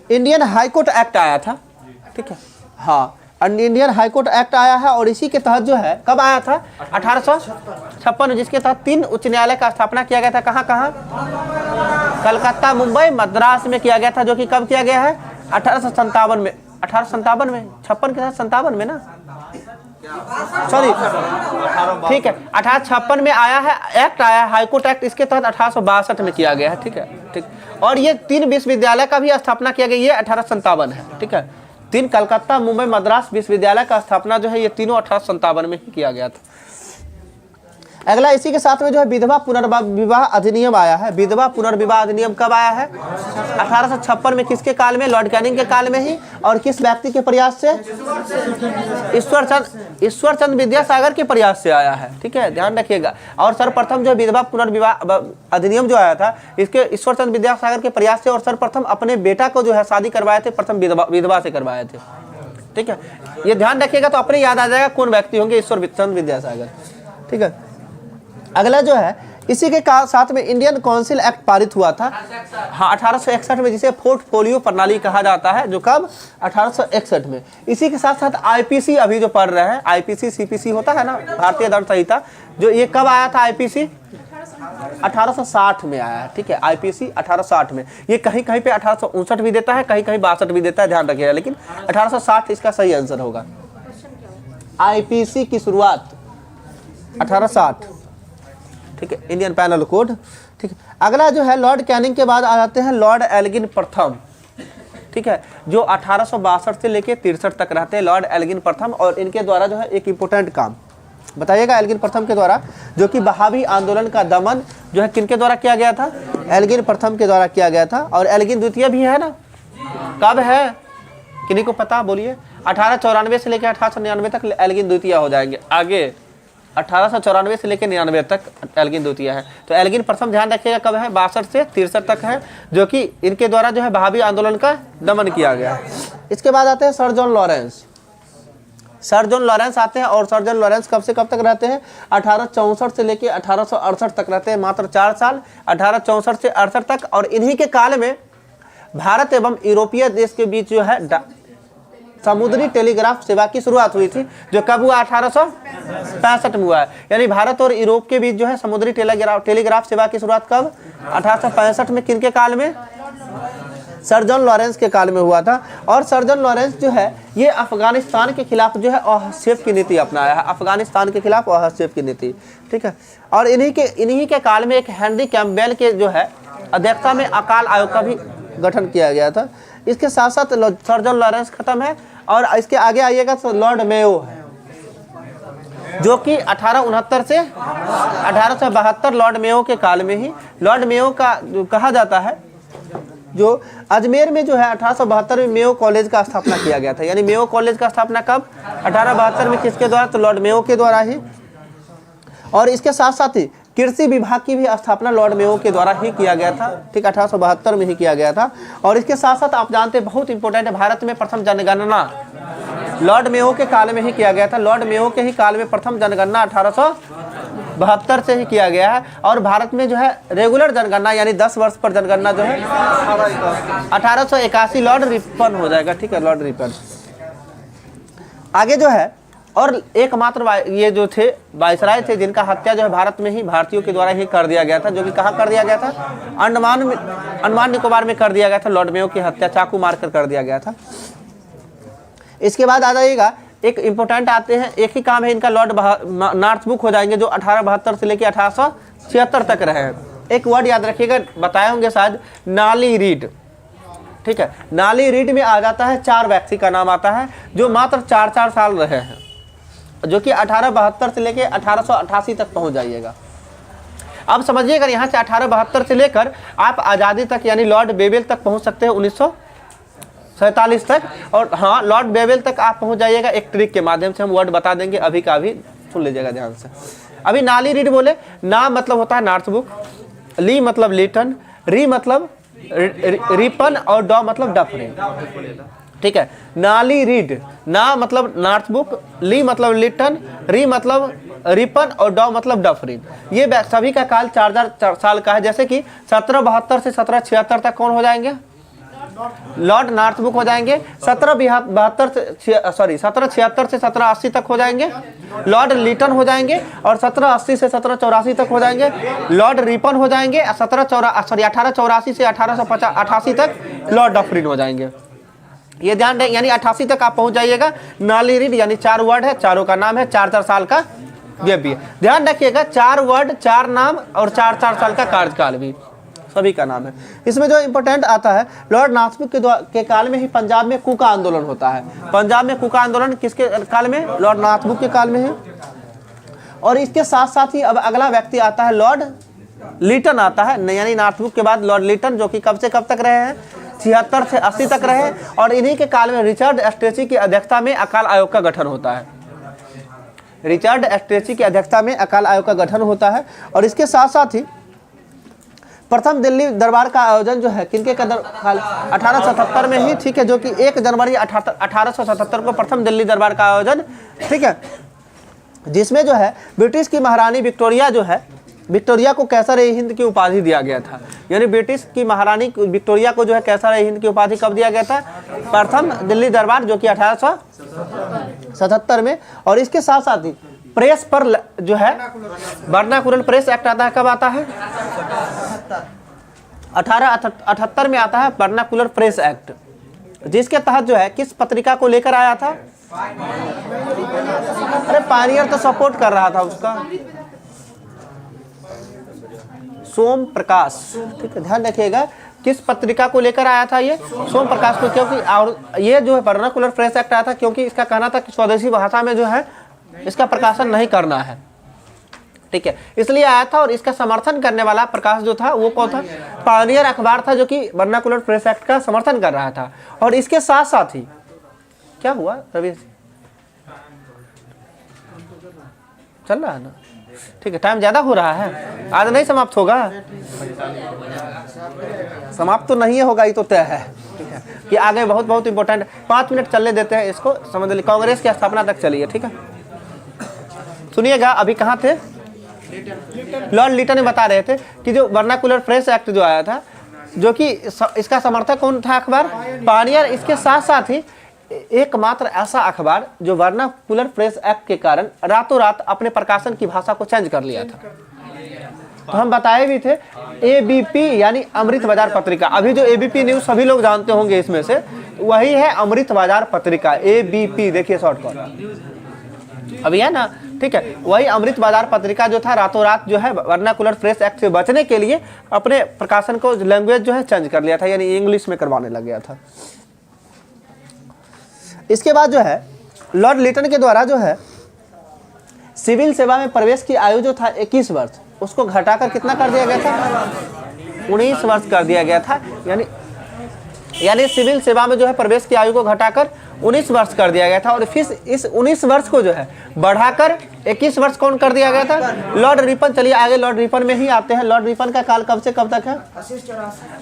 इंडियन हाईकोर्ट एक्ट आया था। ठीक है, हाँ इंडियन हाईकोर्ट एक्ट आया है, और इसी के तहत जो है कब आया था? 1856, जिसके तहत 3 उच्च न्यायालय का स्थापना किया गया था। कहाँ कहाँ? कलकत्ता, मुंबई, मद्रास में किया गया था, जो कि कब किया गया है? 1857 में। 1857 में, 56 के साथ 57 में ना, सॉरी ठीक है, 1856 में आया है, एक्ट आया है हाईकोर्ट एक्ट, इसके तहत 1862 में किया गया है। ठीक है, ठीक, और ये 3 विश्वविद्यालय का भी स्थापना किया गया, ये 1857 है। ठीक है, 3 कलकत्ता, मुंबई, मद्रास विश्वविद्यालय का स्थापना जो है ये तीनों 1857 में ही किया गया था। अगला इसी के साथ में जो है विधवा पुनर्विवाह अधिनियम आया है। विधवा पुनर्विवाह अधिनियम कब आया है? 1856 में। किसके काल में? लॉर्ड कैनिंग के काल में ही। और किस व्यक्ति के प्रयास से? ईश्वरचंद विद्यासागर के प्रयास से आया है। ठीक है, ध्यान रखिएगा। और सर्वप्रथम जो विधवा पुनर्विवाह अधिनियम जो आया था, इसके ईश्वरचंद विद्यासागर के प्रयास से, और सर्वप्रथम अपने बेटा को जो है शादी करवाए थे, प्रथम विधवा से करवाए थे। ठीक है, ये ध्यान रखिएगा तो अपने याद आ जाएगा कौन व्यक्ति होंगे, ईश्वरचंद विद्यासागर। ठीक है, अगला जो है इसी के साथ में इंडियन काउंसिल एक्ट पारित हुआ था, हाँ 1861 में, जिसे पोर्टफोलियो प्रणाली कहा जाता है, जो कब 1861 में। इसी के साथ साथ आईपीसी अभी जो पढ़ रहे हैं, आईपीसी सीपीसी होता है ना, भारतीय दंड संहिता, जो ये कब आया था आईपीसी 1860 में आया है, ठीक है, आईपीसी 1860 में। ये कहीं कहीं पे 1859 भी देता है, कहीं कहीं 62 भी देता है, ध्यान रखिएगा, लेकिन 1860 इसका सही आंसर होगा। आईपीसी की शुरुआत 1860, ठीक है, इंडियन पैनल कोड, ठीक है। अगला जो है लॉर्ड कैनिंग के बाद आ जाते हैं लॉर्ड एल्गिन प्रथम, ठीक है, जो 1862 से लेके 63 तक रहते हैं, लॉर्ड एल्गिन प्रथम। और इनके द्वारा जो है एक इम्पोर्टेंट काम बताइएगा, एल्गिन प्रथम के द्वारा, जो कि बहावी आंदोलन का दमन जो है किनके द्वारा किया गया था, एल्गिन प्रथम के द्वारा किया गया था। और एल्गिन द्वितीय भी है ना, कब है, किन्हीं को पता बोलिए। 1894 से लेकर 1899 तक एल्गिन द्वितीय हो जाएंगे, आगे 1894 से लेकर 99 तक एल्गिन द्वितीय है। तो एल्गिन प्रथम ध्यान रखिएगा कब है, 62 से 63 तक है, जो कि इनके द्वारा जो है बहावी आंदोलन का दमन किया गया है। इसके बाद आते हैं sir John Lawrence. Sir John Lawrence आते हैं, और सर जॉन लॉरेंस कब से कब तक रहते हैं, 1864 से लेकर 1868 तक रहते हैं, मात्र 4 साल, 1864 से 68 तक। और इन्हीं के काल में भारत एवं यूरोपीय देश के बीच जो है समुद्री टेलीग्राफ सेवा की शुरुआत हुई थी, जो कब हुआ, 1865 में हुआ है। यानी भारत और यूरोप के बीच जो है समुद्री टेलीग्राफ सेवा की शुरुआत कब, 1865 में, किनके काल में, सर जॉन लॉरेंस के काल में हुआ था। और सर जॉन लॉरेंस जो है ये अफगानिस्तान के खिलाफ जो है हस्तक्षेप की नीति अपनाया है, अफगानिस्तान के खिलाफ हस्तक्षेप की नीति, ठीक है। और इन्हीं के काल में एक हेनरी कैम्पबेल के जो है अध्यक्षता में अकाल आयोग का भी गठन किया गया था। इसके साथ साथ सर जॉन लॉरेंस खत्म है, और इसके आगे आइएगा तो लॉर्ड मेयो है, जो कि 1869 से 1872 लॉर्ड मेयो के काल में ही, लॉर्ड मेयो का जो कहा जाता है, जो अजमेर में जो है 1872 में मेयो कॉलेज का स्थापना किया गया था। यानी मेयो कॉलेज का स्थापना कब, 1872 में, किसके द्वारा, तो लॉर्ड मेयो के द्वारा ही। और इसके साथ साथ ही कृषि विभाग की भी स्थापना लॉर्ड मेयो के द्वारा ही किया गया था, ठीक, 1872 में ही किया गया था। और इसके साथ साथ आप जानते हैं, बहुत इंपॉर्टेंट है, भारत में प्रथम जनगणना लॉर्ड मेयो के काल में ही किया गया था। लॉर्ड मेयो के ही काल में प्रथम जनगणना 1872 से ही किया गया है। और भारत में जो है रेगुलर जनगणना, यानी 10 वर्ष पर जनगणना जो है 1881 लॉर्ड रिपन हो जाएगा, ठीक है, लॉर्ड रिपन। आगे जो है, और एकमात्र ये जो थे वायसराय थे जिनका हत्या जो है भारत में ही भारतीयों के द्वारा ही कर दिया गया था, जो कि कहाँ कर दिया गया था, अंडमान निकोबार में कर दिया गया था। लॉर्ड मेयो की हत्या चाकू मारकर कर दिया गया था। इसके बाद आ जाइएगा, एक इंपॉर्टेंट आते हैं, एक ही काम है इनका, लॉर्ड नॉर्थ बुक हो जाएंगे, जो 1872 से लेकर 1876 तक रहे हैं। एक वर्ड याद रखिएगा, बताए होंगे शायद, नाली रीड, ठीक है। नाली रीड में आ जाता है 4 व्यक्ति का नाम आता है, जो मात्र 4-4 साल रहे हैं, जो कि 1872 से लेकर 1888 तक पहुंच जाइएगा। अब समझिएगा, यहाँ से 1872 से लेकर आप आज़ादी तक, यानी लॉर्ड बेवेल तक पहुंच सकते हैं 1947 तक। और हाँ, लॉर्ड बेवेल तक आप पहुंच जाइएगा एक ट्रिक के माध्यम से, हम वर्ड बता देंगे, अभी का अभी सुन लीजिएगा ध्यान से। अभी नाली रीड बोले, ना मतलब होता है नॉर्थ बुक, ली मतलब लिटन, री मतलब रिपन, और डॉ मतलब डफरिन, ठीक है। नाली रीड, ना मतलब नॉर्थ बुक, ली मतलब लिटन, री मतलब रिपन, और डॉ मतलब डफरिन। ये सभी का काल 4 साल का है। जैसे कि 1772 से 1776 तक कौन हो जाएंगे, लॉर्ड नॉर्थ बुक हो जाएंगे। 1776 से 1780 तक हो जाएंगे लॉर्ड लिटन हो जाएंगे, और 1780 से 1784 तक हो जाएंगे लॉर्ड रिपन हो जाएंगे, 1884 से 1888 तक लॉर्ड डफरिन हो जाएंगे। ये ध्यान दें, यानी 88 तक आप पहुंच जाइएगा। नाली रीड यानी 4 वर्ड है, चारों का नाम है, 4-4 साल का गैप भी है। ध्यान रखिएगा, 4 वर्ड, 4 नाम, और 4-4 साल का कार्यकाल भी सभी का नाम है। इसमें जो इंपॉर्टेंट आता है, लॉर्ड नाथबुक के काल में ही पंजाब में कुका आंदोलन होता है। पंजाब में कुका आंदोलन किसके काल में, लॉर्ड नाथबुक के काल में है। और इसके साथ साथ ही अब अगला व्यक्ति आता है लॉर्ड लिटन आता है, यानी नाथबुक के बाद लॉर्ड लिटन, जो कि कब से कब तक रहे हैं, 76 से 80 तक रहे। और इन्हीं के काल में रिचर्ड स्ट्रेची की अध्यक्षता में अकाल आयोग का गठन होता है। रिचर्ड स्ट्रेची की अध्यक्षता में अकाल आयोग का गठन होता है। और इसके साथ साथ ही प्रथम दिल्ली दरबार का आयोजन जो है किनके कदर 1877 में ही, ठीक है, जो कि 1 जनवरी 1877 को प्रथम दिल्ली दरबार का आयोजन, ठीक है, जिसमें जो है ब्रिटिश की महारानी विक्टोरिया जो है विक्टोरिया को कैसर ए हिंद की उपाधि दिया गया था? यानी ब्रिटिश की महारानी विक्टोरिया को जो है कैसर ए हिंद की उपाधि कब दिया गया था? प्रथम दिल्ली दरबार, जो कि 1877 में। और इसके साथ साथ ही प्रेस पर जो है वर्नाकुलर प्रेस एक्ट आता है, कब आता है? 1878 में आता है वर्नाकुलर प्रेस एक्ट, जिसके तहत जो है किस पत्रिका को लेकर आया था? अरे पानियर तो सपोर्ट कर रहा था उसका, सोम प्रकाश। ठीक है, ध्यान रखिएगा किस पत्रिका को लेकर आया था ये? सोम प्रकाश को। क्योंकि और ये जो है वर्नाकुलर प्रेस एक्ट आया था क्योंकि इसका कहना था कि स्वदेशी भाषा में जो है इसका प्रकाशन नहीं करना है। ठीक है, इसलिए आया था। और इसका समर्थन करने वाला प्रकाश जो था वो कौन था? पानियर अखबार था, जो कि वर्नाकुलर प्रेस एक्ट का समर्थन कर रहा था। और इसके साथ साथ ही क्या हुआ रवि? चल रहा है ना? ठीक है, टाइम ज्यादा हो रहा है, आज नहीं समाप्त होगा। समाप्त तो नहीं होगा, ये तो तय है। ठीक है, कि आगे बहुत बहुत इंपॉर्टेंट 5 मिनट चलने देते हैं इसको, समझ लीजिए। कांग्रेस की स्थापना तक चलिए। ठीक है, सुनिएगा, अभी कहाँ थे? लॉर्ड लिटन ने बता रहे थे कि जो वर्नाकुलर प्रेस एक्ट जो आया था, जो कि इसका समर्थक कौन था? अखबार पानियर। इसके साथ साथ ही एकमात्र ऐसा अखबार जो वर्नाकुलर प्रेस एक्ट के कारण रातों रात अपने प्रकाशन की भाषा को चेंज कर लिया था। तो हम बताए भी थे, एबीपी यानी अमृत बाजार पत्रिका। अभी जो एबीपी न्यूज सभी लोग जानते होंगे इसमें से, वही है अमृत बाजार पत्रिका, एबीपी। देखिए शॉर्टकट अभी है ना? ठीक है, वही अमृत बाजार पत्रिका जो था रातों रात जो है वर्नाकुलर प्रेस एक्ट से बचने के लिए अपने प्रकाशन को लैंग्वेज जो है चेंज कर लिया था, यानी इंग्लिश में करवाने लग गया था। इसके बाद जो है लॉर्ड लिटन के द्वारा जो है सिविल सेवा में प्रवेश की आयु जो था 21 वर्ष, उसको घटाकर कितना कर दिया गया था? 19 वर्ष कर दिया गया था। यानी सिविल सेवा में जो है प्रवेश की आयु को घटाकर 19 वर्ष कर दिया गया था। और फिर इस 19 वर्ष को जो है बढ़ाकर 21 वर्ष कौन कर दिया गया था? Lord Ripon. चलिए आगे लॉर्ड रिपन में ही आते हैं। लॉर्ड रिपन का काल कब से कब तक है?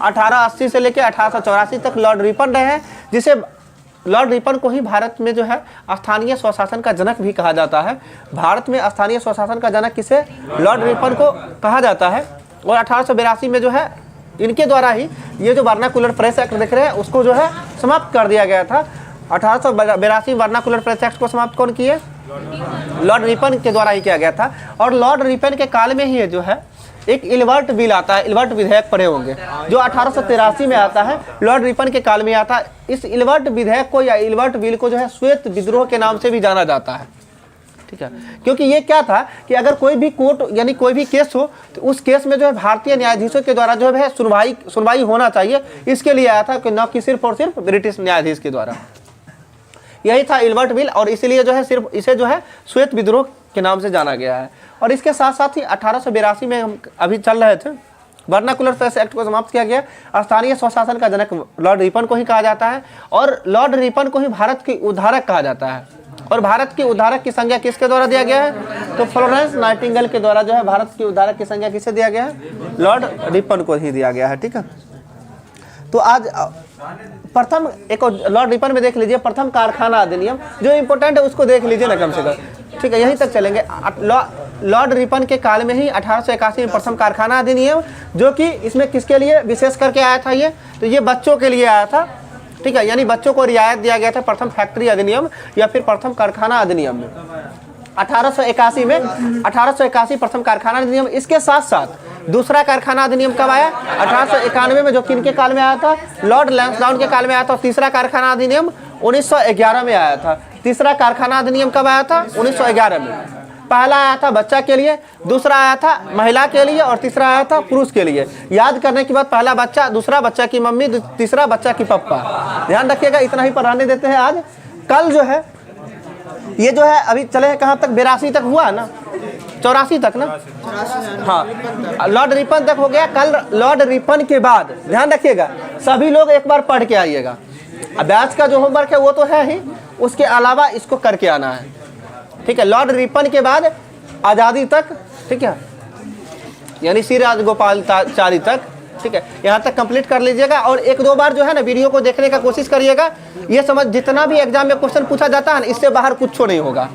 1880 से लेकर 1884 तक लॉर्ड रिपन रहे हैं, जिसे लॉर्ड रिपन को ही भारत में जो है स्थानीय स्वशासन का जनक भी कहा जाता है। भारत में स्थानीय स्वशासन का जनक किसे? लॉर्ड रिपन को कहा जाता है। और 1882 में जो है इनके द्वारा ही ये जो वर्नाकुलर प्रेस एक्ट देख रहे हैं उसको जो है समाप्त कर दिया गया था। 1882 वर्नाकुलर प्रेस एक्ट को समाप्त कौन किए? लॉर्ड रिपन के द्वारा ही किया गया था। और लॉर्ड रिपन के काल में ही जो है एक इल्बर्ट बिल आता है, इल्बर्ट विधेयक पढ़े होंगे, जो 1883 में आता है, लॉर्ड रिपन के काल में आता है। इस इल्बर्ट विधेयक को या इल्बर्ट बिल को जो है श्वेत विद्रोह के नाम से भी जाना जाता है। ठीक है, क्योंकि ये क्या था कि अगर कोई भी कोर्ट यानी कोई भी केस हो तो उस केस में जो है भारतीय न्यायाधीशों के द्वारा जो है सुनवाई होना चाहिए। इसके लिए आया था कि न कि सिर्फ और सिर्फ ब्रिटिश न्यायाधीश के द्वारा। यही था इल्बर्ट बिल, और इसीलिए जो है सिर्फ इसे जो है श्वेत विद्रोह के नाम से जाना गया है। और इसके साथ साथ ही 1882 में हम अभी चल रहे थे, वर्नाकुलर प्रेस एक्ट को समाप्त किया गया। स्थानीय स्वशासन का जनक लॉर्ड रिपन को ही कहा जाता है, और लॉर्ड रिपन को ही भारत के उद्धारक कहा जाता है। और भारत के उद्धारक की संज्ञा किसके द्वारा दिया गया है? तो फ्लोरेंस नाइटिंगेल के द्वारा जो है भारत के उद्धारक की संज्ञा किसे दिया गया है? लॉर्ड रिपन को ही दिया गया है। ठीक है, तो आज प्रथम एक लॉर्ड रिपन में देख लीजिए प्रथम कारखाना अधिनियम, जो इम्पोर्टेंट है उसको देख लीजिए ना कम से कम। ठीक है, यहीं तक चलेंगे। लॉर्ड रिपन के काल में ही 1881 में प्रथम कारखाना अधिनियम, जो कि इसमें किसके लिए विशेष करके आया था? ये तो ये बच्चों के लिए आया था। ठीक है, यानी बच्चों को रियायत दिया गया था प्रथम फैक्ट्री अधिनियम या फिर प्रथम कारखाना अधिनियम में 1881 में 1881 प्रथम कारखाना अधिनियम। इसके साथ साथ दूसरा कारखाना अधिनियम कब आया? 1891 में, जो किनके काल में आया था? लॉर्ड लैंसडाउन के काल में आया था। तीसरा कारखाना अधिनियम 1911 में आया था। तीसरा कारखाना अधिनियम कब आया था? 1911 में। पहला आया था बच्चा के लिए, दूसरा आया था महिला के लिए, और तीसरा आया था पुरुष के लिए। याद करने के बाद पहला बच्चा, दूसरा बच्चा की मम्मी, तीसरा बच्चा की पप्पा। ध्यान रखिएगा, इतना ही पढ़ाने देते हैं आज। कल जो है ये जो है अभी चले हैं कहाँ तक? 82 तक हुआ ना, 84 तक ना? हाँ, लॉर्ड रिपन तक हो गया। कल लॉर्ड रिपन के बाद ध्यान रखिएगा सभी लोग एक बार पढ़ के आइएगा। अभ्यास का जो होमवर्क है वो तो है ही, उसके अलावा इसको करके आना है। ठीक है, लॉर्ड रिपन के बाद आज़ादी तक। ठीक है, यानी श्री राजगोपालाचारी तक। ठीक है, यहाँ तक कंप्लीट कर लीजिएगा। और 1-2 बार जो है ना वीडियो को देखने का कोशिश करिएगा। ये समझ जितना भी एग्जाम में क्वेश्चन पूछा जाता है ना, इससे बाहर कुछ नहीं होगा।